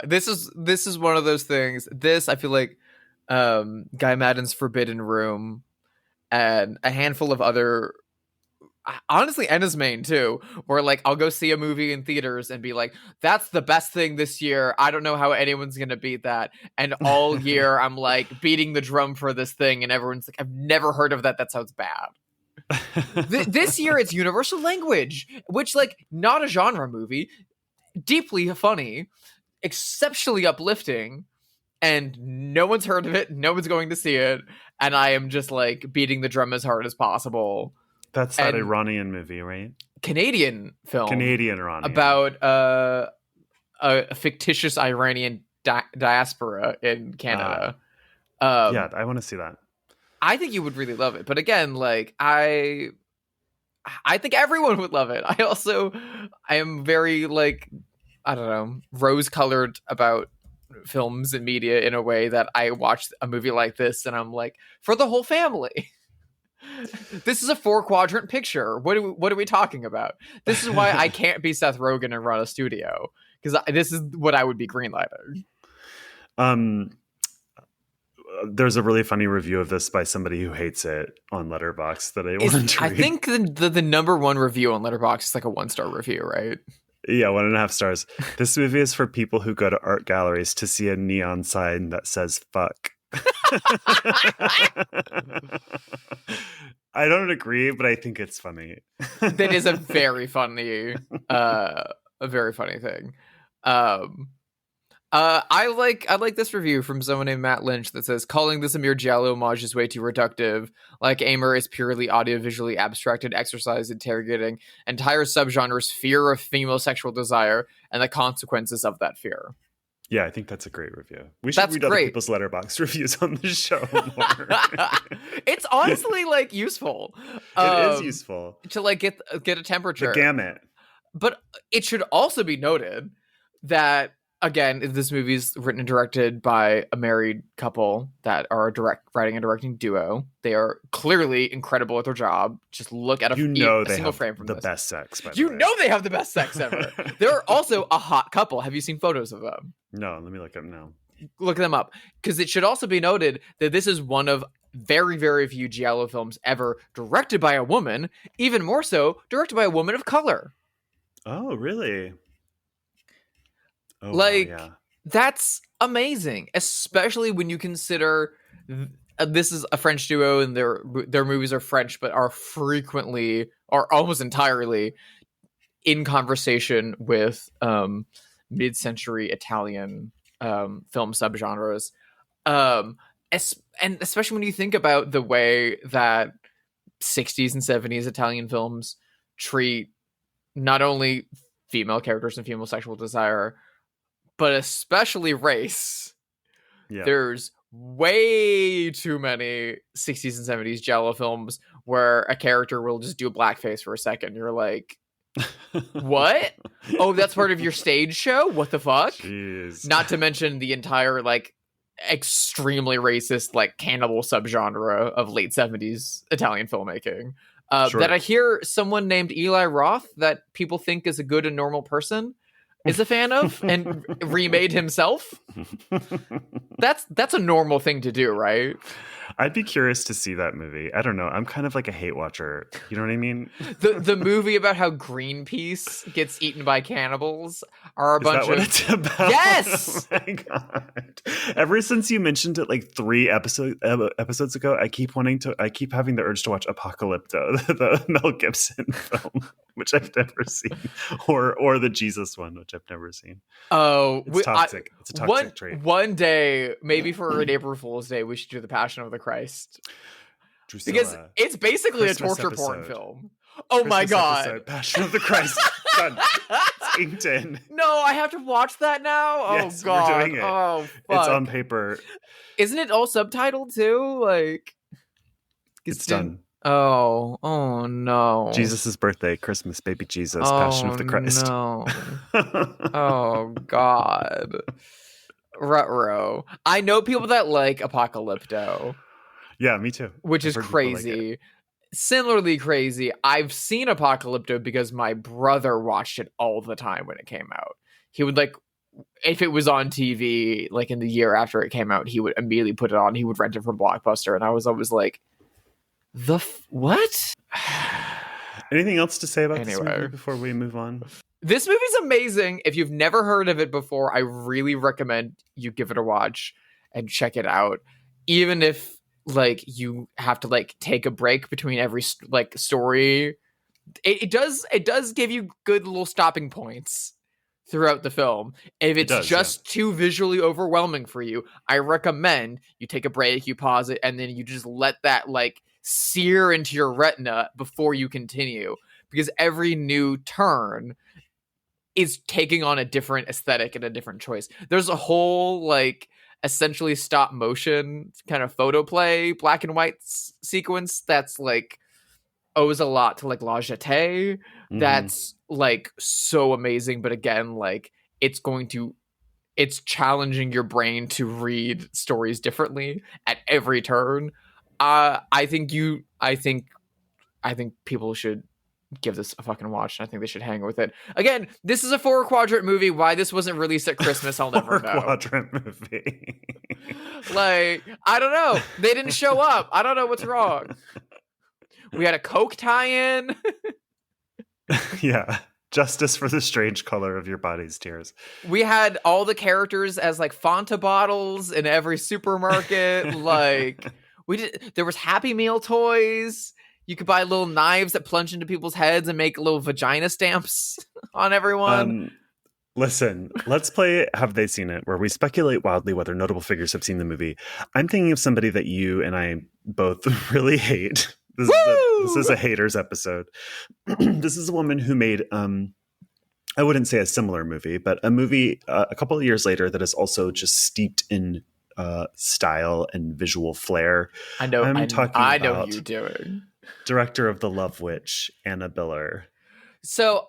this is one of those things. This, I feel like Guy Madden's Forbidden Room and a handful of other, honestly, Enna's Main too, where like I'll go see a movie in theaters and be like, that's the best thing this year. I don't know how anyone's gonna beat that. And all year I'm like beating the drum for this thing and everyone's like, I've never heard of that. That sounds bad. This year it's Universal Language, which like not a genre movie, deeply funny, exceptionally uplifting, and no one's heard of it. No one's going to see it. And I am just like beating the drum as hard as possible. That's that Iranian movie, right? Canadian film. Canadian Iranian. About a fictitious Iranian diaspora in Canada. Yeah, I want to see that. I think you would really love it. But again, like I think everyone would love it. I am very like, I don't know, rose-colored about films and media in a way that I watch a movie like this and I'm like, for the whole family. This is a 4-quadrant picture. What are we talking about? This is why I can't be Seth Rogen and run a studio, because this is what I would be greenlighting. There's a really funny review of this by somebody who hates it on Letterboxd that I want to read. I think the number one review on Letterboxd is like a 1-star review, right? Yeah, 1.5 stars. This movie is for people who go to art galleries to see a neon sign that says fuck. I don't agree, but I think it's funny. That is a very funny thing. I like this review from someone named Matt Lynch that says, calling this a mere giallo homage is way too reductive. Like Aimer is purely audiovisually abstracted exercise interrogating entire subgenres' fear of female sexual desire and the consequences of that fear. Yeah, I think that's a great review. We should read other people's Letterboxd reviews on the show more. It's honestly like useful. It is useful to like get a temperature. The gamut. But it should also be noted that again, this movie's written and directed by a married couple that are a writing and directing duo. They are clearly incredible at their job. Just look at a they single have frame from the this. best sex, by the You way. know they have the best sex ever. They're also a hot couple. Have you seen photos of them? No, let me look up now. Look them up. Because it should also be noted that this is one of very, very few giallo films ever directed by a woman, even more so directed by a woman of color. Oh, really? Oh, Like, wow, yeah. That's amazing, especially when you consider this is a French duo and their movies are French, but are frequently or almost entirely in conversation with mid-century Italian film subgenres. And especially when you think about the way that 60s and 70s Italian films treat not only female characters and female sexual desire, but especially race. Yeah. There's way too many 60s and 70s giallo films where a character will just do a blackface for a second. You're like, what? Oh, that's part of your stage show? What the fuck? Jeez. Not to mention the entire, like, extremely racist, like, cannibal subgenre of late 70s Italian filmmaking. Sure. That I hear someone named Eli Roth, that people think is a good and normal person, is a fan of and remade himself. That's a normal thing to do, right? I'd be curious to see that movie. I don't know. I'm kind of like a hate watcher. You know what I mean? The movie about how Greenpeace gets eaten by cannibals are a bunch Is that what of it's about? Yes! Oh my God. Ever since you mentioned it like 3 episodes ago, I keep having the urge to watch Apocalypto, the Mel Gibson film, which I've never seen, or the Jesus one, which I've never seen. Oh, it's toxic. It's a toxic trait. One day, maybe for an April Fool's Day, we should do the Passion of the Christ. Drusilla, because it's basically Christmas a torture porn episode. film. Oh my Christmas God. episode, Passion of the Christ. Done. It's inked in. No, I have to watch that now? Yes, Oh God. we're doing it. Oh, fuck. It's on paper. Isn't it all subtitled too? Like, It's done. Oh no. Jesus' birthday, Christmas, baby Jesus, Passion of the Christ. No. Oh God. Ruh-roh. I know people that like Apocalypto. Yeah, me too. Which is I've heard people like crazy. it. Similarly crazy, I've seen Apocalypto because my brother watched it all the time when it came out. He would, like, if it was on TV, like in the year after it came out, he would immediately put it on. He would rent it from Blockbuster, and I was always like, what? Anything else to say about this Anyway. movie before we move on? This movie's amazing. If you've never heard of it before, I really recommend you give it a watch and check it out. Even if, like, you have to, like, take a break between every, like, story. It does give you good little stopping points throughout the film. If it's too visually overwhelming for you, I recommend you take a break, you pause it, and then you just let that, like, sear into your retina before you continue. Because every new turn is taking on a different aesthetic and a different choice. There's a whole, like, essentially stop motion kind of photo play, black and white sequence that's, like, owes a lot to, like, La Jetée. Mm-hmm. That's, like, so amazing. But again, like, it's challenging your brain to read stories differently at every turn. I think people should give this a fucking watch, and I think they should hang with it. Again, this is a 4-quadrant movie. Why this wasn't released at Christmas, I'll never know. 4-quadrant movie. Like, I don't know. They didn't show up. I don't know what's wrong. We had a Coke tie-in. Yeah. Justice for the strange color of your body's tears. We had all the characters as, like, Fanta bottles in every supermarket. Like, there was Happy Meal toys. You could buy little knives that plunge into people's heads and make little vagina stamps on everyone. Listen, let's play Have They Seen It, where we speculate wildly whether notable figures have seen the movie. I'm thinking of somebody that you and I both really hate. This is a haters episode. This is a woman who made, I wouldn't say a similar movie, but a movie a couple of years later that is also just steeped in style and visual flair. I know you're doing. Director of The Love Witch, Anna Biller. So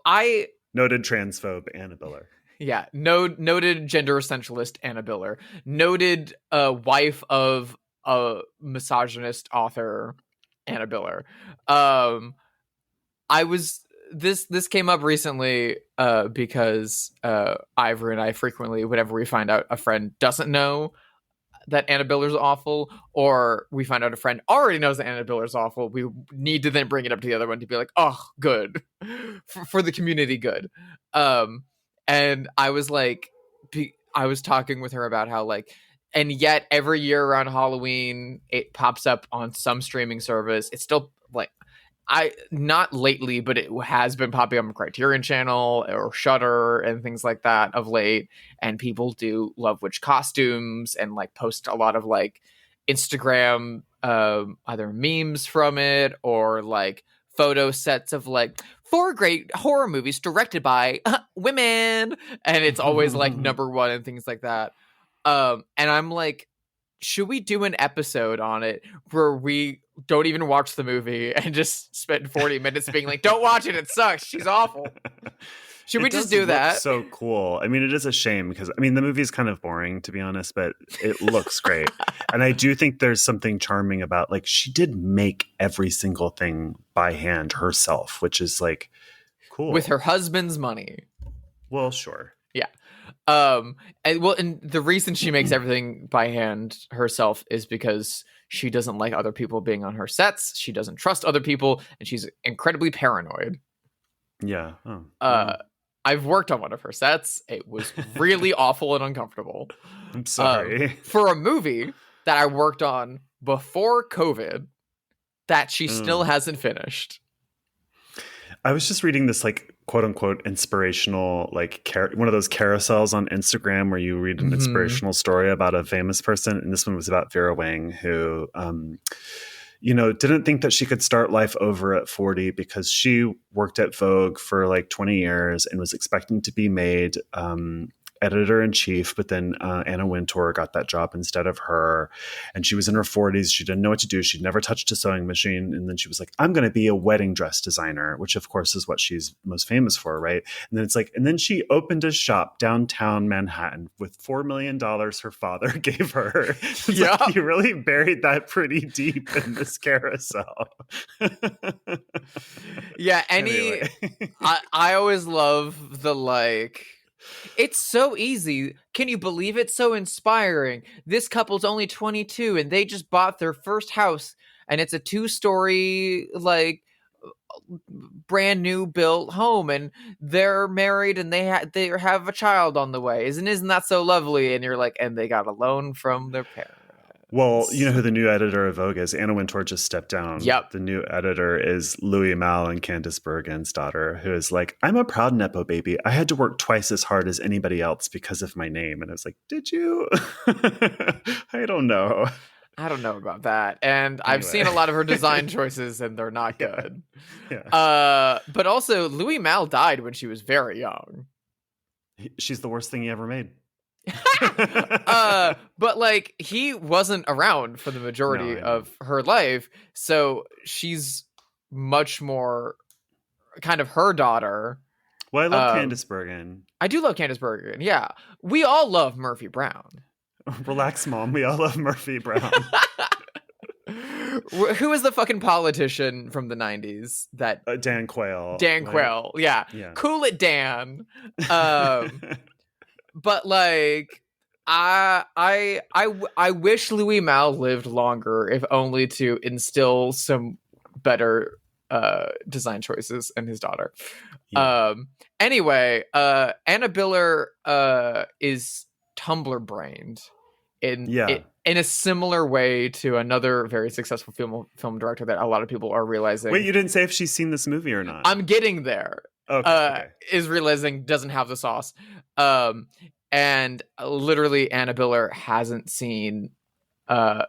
Noted transphobe Anna Biller. Yeah, noted gender essentialist Anna Biller, noted wife of a misogynist author Anna Biller. I was this came up recently because Ivor and I frequently, whenever we find out a friend doesn't know that Anna Biller's awful, or we find out a friend already knows that Anna Biller's awful, we need to then bring it up to the other one to be like, oh, good, for the community good. And I was like, I was talking with her about how like, and yet every year around Halloween, it pops up on some streaming service. It's still like, not lately, but it has been popping up on Criterion Channel or Shudder and things like that of late. And people do love witch costumes and like post a lot of like Instagram either memes from it or like photo sets of like 4 great horror movies directed by women, and it's always like number 1 and things like that. And I'm like, should we do an episode on it where we don't even watch the movie and just spend 40 minutes being like, don't watch it, it sucks, she's awful? Should we just do that? So cool. I mean, it is a shame because I mean the movie is kind of boring, to be honest, but it looks great. And I do think there's something charming about like she did make every single thing by hand herself, which is like cool. With her husband's money. Well, sure. Yeah. And the reason she makes everything by hand herself is because she doesn't like other people being on her sets. She doesn't trust other people, and she's incredibly paranoid. Yeah. Oh. I've worked on one of her sets. It was really awful and uncomfortable. I'm sorry. For a movie that I worked on before COVID that she still hasn't finished. I was just reading this like quote unquote inspirational like one of those carousels on Instagram where you read an inspirational story about a famous person, and this one was about Vera Wang, who didn't think that she could start life over at 40 because she worked at Vogue for like 20 years and was expecting to be made editor-in-chief, but then Anna Wintour got that job instead of her, and she was in her 40s. She didn't know what to do. She'd never touched a sewing machine, and then she was like, I'm going to be a wedding dress designer, which of course is what she's most famous for, right? And then it's like, and then she opened a shop downtown Manhattan with $4 million her father gave her. Yeah, like, you really buried that pretty deep in this carousel. Yeah, Anyway. I always love the like, it's so easy. Can you believe it? So inspiring. This couple's only 22 and they just bought their first house, and it's a 2-story like brand new built home, and they're married and they have a child on the way. Isn't that so lovely? And you're like, and they got a loan from their parents. Well, you know who the new editor of Vogue is? Anna Wintour just stepped down. Yep. The new editor is Louis Malle and Candice Bergen's daughter, who is like, I'm a proud Nepo baby. I had to work twice as hard as anybody else because of my name. And I was like, did you? I don't know. I don't know about that. And I've seen a lot of her design choices and they're not good. Yeah. But also, Louis Malle died when she was very young. She's the worst thing he ever made. But like, he wasn't around for the majority of her life, so she's much more kind of her daughter. Well, I love Candice Bergen. I do love Candice Bergen. Yeah, we all love Murphy Brown. Relax, Mom. We all love Murphy Brown. Who is the fucking politician from the 90s? That Dan Quayle. Dan Quayle. Yeah. Cool it, Dan. But like, I wish Louis Malle lived longer, if only to instill some better design choices in his daughter. Yeah. Anyway, Anna Biller is Tumblr brained in a similar way to another very successful film director that a lot of people are realizing. Wait, you didn't say if she's seen this movie or not. I'm getting there. Okay. Is realizing doesn't have the sauce. And literally Anna Biller hasn't seen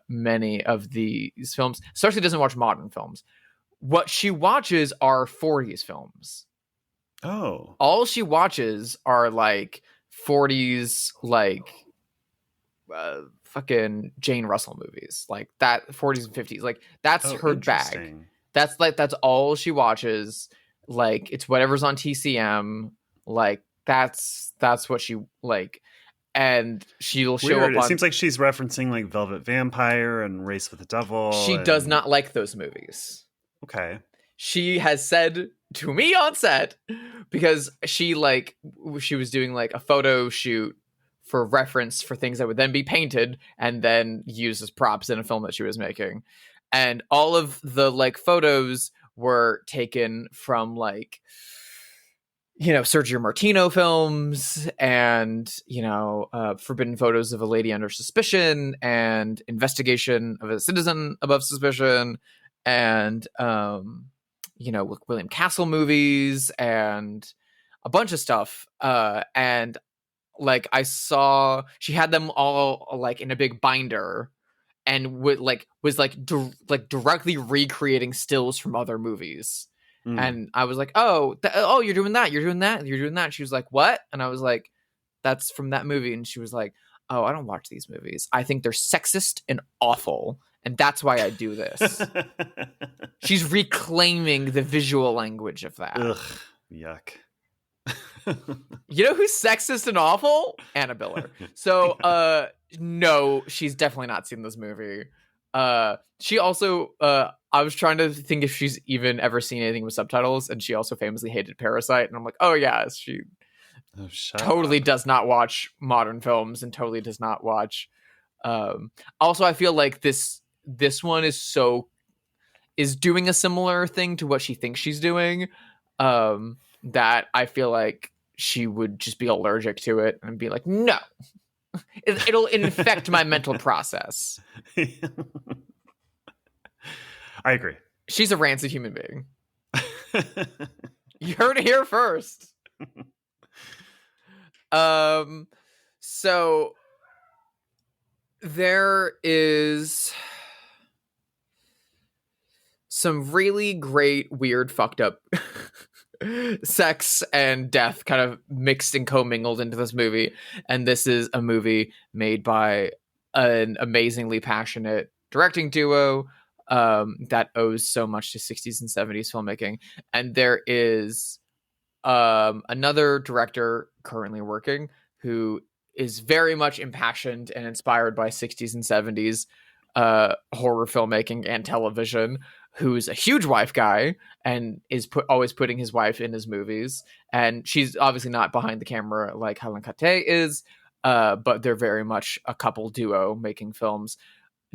many of these films, especially doesn't watch modern films. What she watches are 40s films. Oh. All she watches are like 40s, like fucking Jane Russell movies. Like that 40s and 50s. Like that's her bag. That's all she watches. Like it's whatever's on TCM. Like that's what she like, and she'll show Weird. up It on. seems like she's referencing like Velvet Vampire and Race with the Devil. She does And not like those movies. okay. She has said to me on set, because she was doing like a photo shoot for reference for things that would then be painted and then used as props in a film that she was making, and all of the like photos were taken from like, Sergio Martino films, and forbidden photos of a lady under suspicion, and investigation of a citizen above suspicion, and with William Castle movies and a bunch of stuff. And like I saw she had them all like in a big binder, and directly recreating stills from other movies. And I was like, oh, you're doing that. You're doing that. You're doing that. She was like, what? And I was like, that's from that movie. And she was like, oh, I don't watch these movies. I think they're sexist and awful. And that's why I do this. She's reclaiming the visual language of that. Ugh, yuck. You know who's sexist and awful? Anna Biller. So, no, she's definitely not seen this movie. She also, I was trying to think if she's even ever seen anything with subtitles, and she also famously hated Parasite. And I'm like, oh yeah, she totally does not watch modern films and totally does not watch. Also, I feel like this one is doing a similar thing to what she thinks she's doing. That I feel like she would just be allergic to it and be like, no, it'll infect my mental process. I agree. She's a rancid human being. You heard it here first. So there is some really great, weird, fucked up sex and death kind of mixed and commingled into this movie. And this is a movie made by an amazingly passionate directing duo that owes so much to 60s and 70s filmmaking. And there is another director currently working who is very much impassioned and inspired by 60s and 70s horror filmmaking and television, who's a huge wife guy and is always putting his wife in his movies. And she's obviously not behind the camera like Helen Kate is, but they're very much a couple duo making films.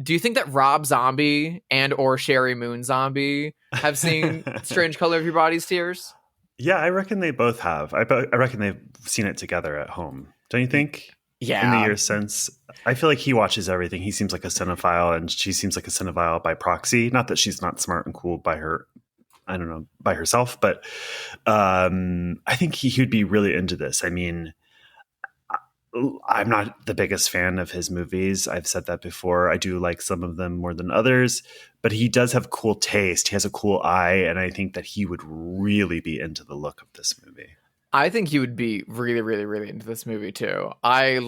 Do you think that Rob Zombie and or Sherry Moon Zombie have seen Strange Color of Your Body's Tears? Yeah, I reckon they both have. I reckon they've seen it together at home. Don't you think? Yeah. In the years since, I feel like he watches everything. He seems like a cinephile, and she seems like a cinephile by proxy. Not that she's not smart and cool by herself, but I think he would be really into this. I mean, I'm not the biggest fan of his movies. I've said that before. I do like some of them more than others, but he does have cool taste. He has a cool eye, and I think that he would really be into the look of this movie. I think he would be really, really, really into this movie too. I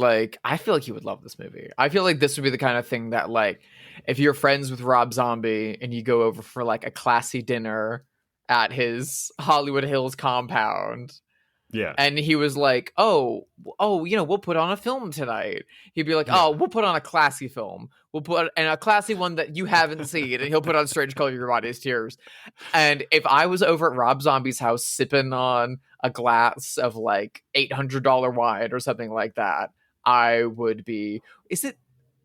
feel like he would love this movie. I feel like this would be the kind of thing that, like, if you're friends with Rob Zombie and you go over for like a classy dinner at his Hollywood Hills compound, yeah, and he was like, oh, we'll put on a film tonight. He'd be like, yeah. oh, we'll put on a classy film. We'll put and a classy one that you haven't seen, and he'll put on Strange Color of Your Body's Tears. And if I was over at Rob Zombie's house sipping on a glass of like $800 wine or something like that, I would be.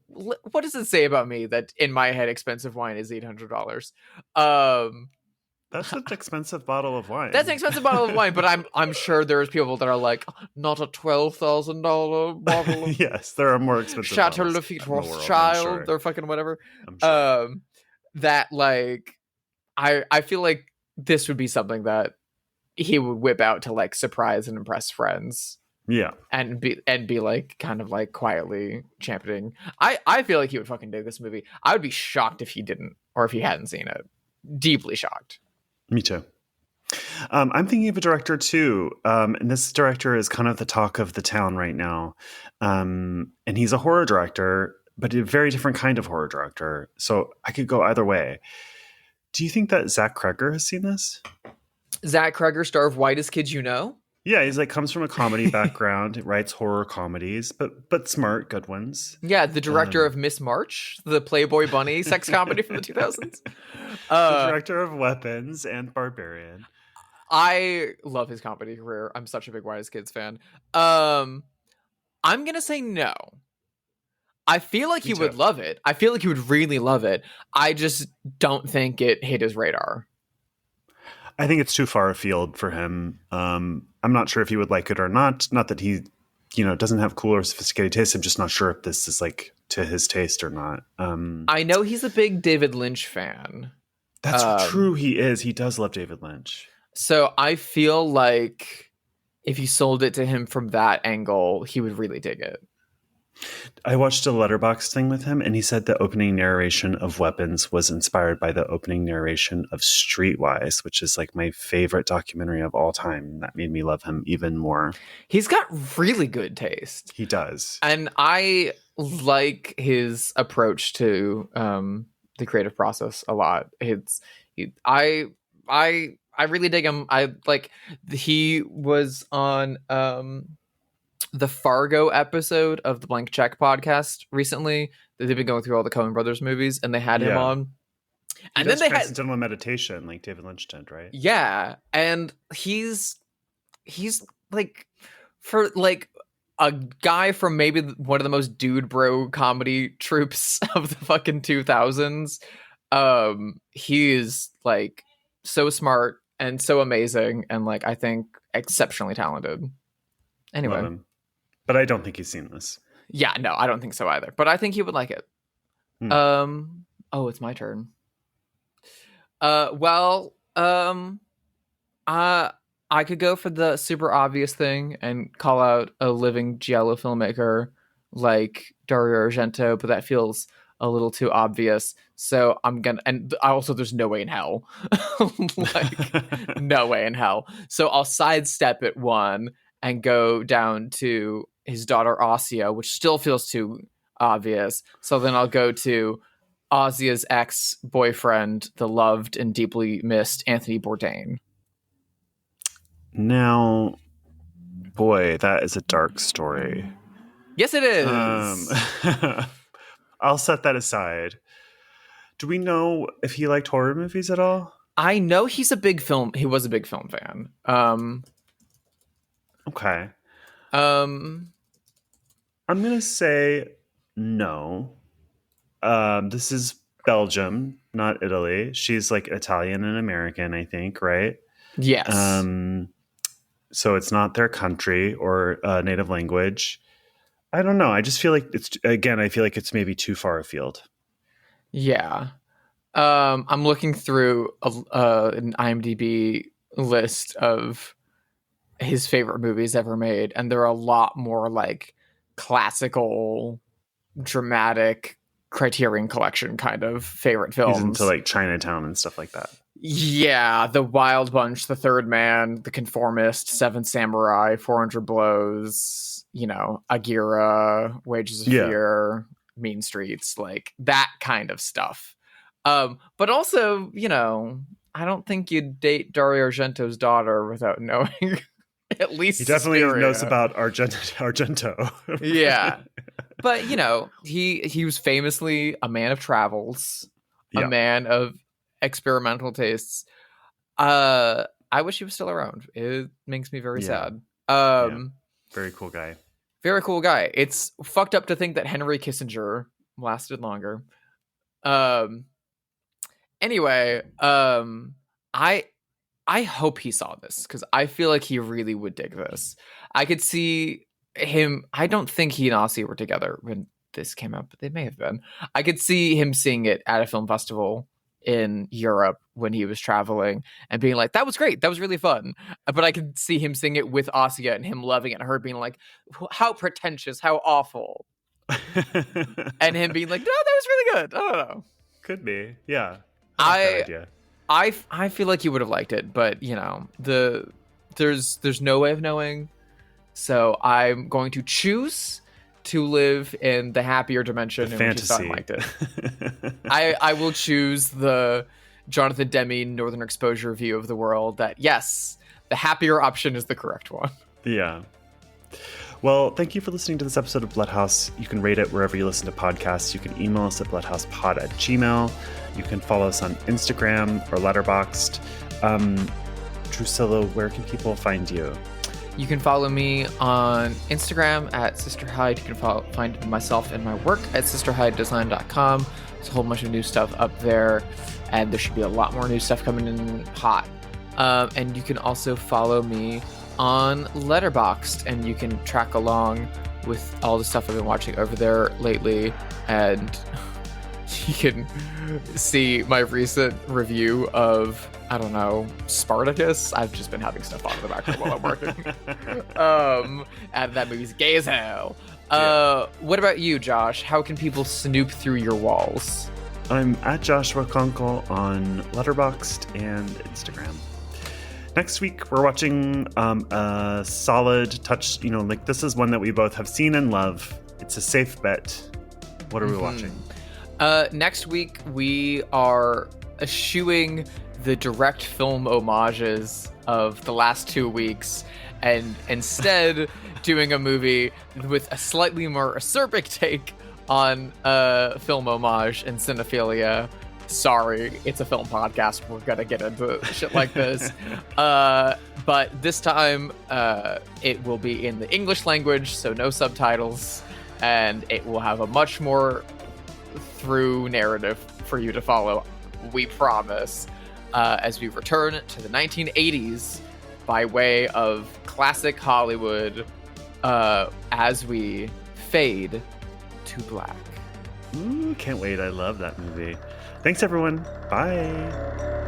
What does it say about me that in my head expensive wine is $800? That's an expensive bottle of wine. That's an expensive bottle of wine, but I'm sure there's people that are like, not a $12,000 bottle. Yes, there are more expensive Chateau bottles Lafite in the world, Rothschild or fucking whatever. I'm sure. That like, I feel like this would be something that he would whip out to like surprise and impress friends. Yeah, and be like kind of like quietly championing. I feel like he would fucking dig this movie. I would be shocked if he didn't, or if he hadn't seen it. Deeply shocked. Me too. I'm thinking of a director too, and this director is kind of the talk of the town right now. And he's a horror director, but a very different kind of horror director. So I could go either way. Do you think that Zach Cregger has seen this? Zach Cregger, star of Whitest Kids You Know? Yeah, he's like comes from a comedy background, writes horror comedies, but smart, good ones. Yeah, the director of Miss March, the Playboy Bunny sex comedy from the 2000s. The director of Weapons and Barbarian. I love his comedy career. I'm such a big Wise Kids fan. I'm gonna say no. I feel like he would love it. I feel like he would really love it. I just don't think it hit his radar. I think it's too far afield for him. I'm not sure if he would like it or not. Not that he, doesn't have cool or sophisticated taste. I'm just not sure if this is like to his taste or not. I know he's a big David Lynch fan. That's true. He is. He does love David Lynch. So I feel like if you sold it to him from that angle, he would really dig it. I watched a Letterboxd thing with him, and he said the opening narration of Weapons was inspired by the opening narration of Streetwise, which is like my favorite documentary of all time. That made me love him even more. He's got really good taste. He does. And I like his approach to the creative process a lot. I really dig him. He was on the Fargo episode of the Blank Check podcast recently. They've been going through all the Coen Brothers movies, and they had him on. And then they had Transcendental Meditation, like David Lynch did, right? Yeah, and he's like, for like a guy from maybe one of the most dude bro comedy troupes of the fucking 2000s. He is like so smart and so amazing, and like I think exceptionally talented. Anyway. But I don't think he's seen this. Yeah, no, I don't think so either. But I think he would like it. It's my turn. I could go for the super obvious thing and call out a living giallo filmmaker like Dario Argento, but that feels a little too obvious. So I'm gonna, and also there's no way in hell, no way in hell. So I'll sidestep it one and go down to his daughter Ossia, which still feels too obvious. So then I'll go to Ossia's ex-boyfriend, the loved and deeply missed Anthony Bourdain. Now, boy, that is a dark story. Yes, it is. I'll set that aside. Do we know if he liked horror movies at all? I know he was a big film fan. Okay. I'm going to say no. This is Belgium, not Italy. She's like Italian and American, I think, right? Yes. So it's not their country or native language. I don't know. I just feel like I feel like it's maybe too far afield. Yeah. I'm looking through an IMDb list of his favorite movies ever made, and there are a lot more like classical, dramatic Criterion Collection kind of favorite films. He's into like Chinatown and stuff like that. Yeah, The Wild Bunch, The Third Man, The Conformist, Seven Samurai, 400 Blows, Agira, Wages of Fear, Mean Streets, like that kind of stuff. But also, I don't think you'd date Dario Argento's daughter without knowing at least he definitely knows about Argento. Yeah. But, he was famously a man of travels, a man of experimental tastes. I wish he was still around. It makes me very sad. Very cool guy. Very cool guy. It's fucked up to think that Henry Kissinger lasted longer. Anyway, I hope he saw this because I feel like he really would dig this. I could see him. I don't think he and Ossie were together when this came out, but they may have been. I could see him seeing it at a film festival in Europe when he was traveling and being like, that was great. That was really fun. But I could see him seeing it with Ossia and him loving it and her being like, how pretentious, how awful. And him being like, no, that was really good. I don't know. Could be. Yeah. I feel like you would have liked it, but there's no way of knowing. So I'm going to choose to live in the happier dimension in which you thought I liked it. I will choose the Jonathan Demme Northern Exposure view of the world that, yes, the happier option is the correct one. Yeah. Well, thank you for listening to this episode of Bloodhaus. You can rate it wherever you listen to podcasts. You can email us at bloodhousepod@gmail.com. You can follow us on Instagram or Letterboxd. Drusilla, where can people find you? You can follow me on Instagram at Sister Hyde. You can find myself and my work at sisterhydedesign.com. There's a whole bunch of new stuff up there, and there should be a lot more new stuff coming in hot. And you can also follow me on Letterboxd, and you can track along with all the stuff I've been watching over there lately, and you can see my recent review of, I don't know, Spartacus. I've just been having stuff on in the background while I'm working. And that movie's gay as hell. What about you, Josh? How can people snoop through your walls? I'm at Joshua Conkel on Letterboxd and Instagram. Next week, we're watching a solid touch, this is one that we both have seen and love. It's a safe bet. What are we watching? Next week, we are eschewing the direct film homages of the last 2 weeks and instead doing a movie with a slightly more acerbic take on film homage and cinephilia. Sorry, it's a film podcast. We're gonna get into shit like this. But this time, it will be in the English language, so no subtitles, and it will have a much more through narrative for you to follow, we promise, as we return to the 1980s by way of classic Hollywood, as we fade to black. Ooh, can't wait. I love that movie. Thanks, everyone. Bye.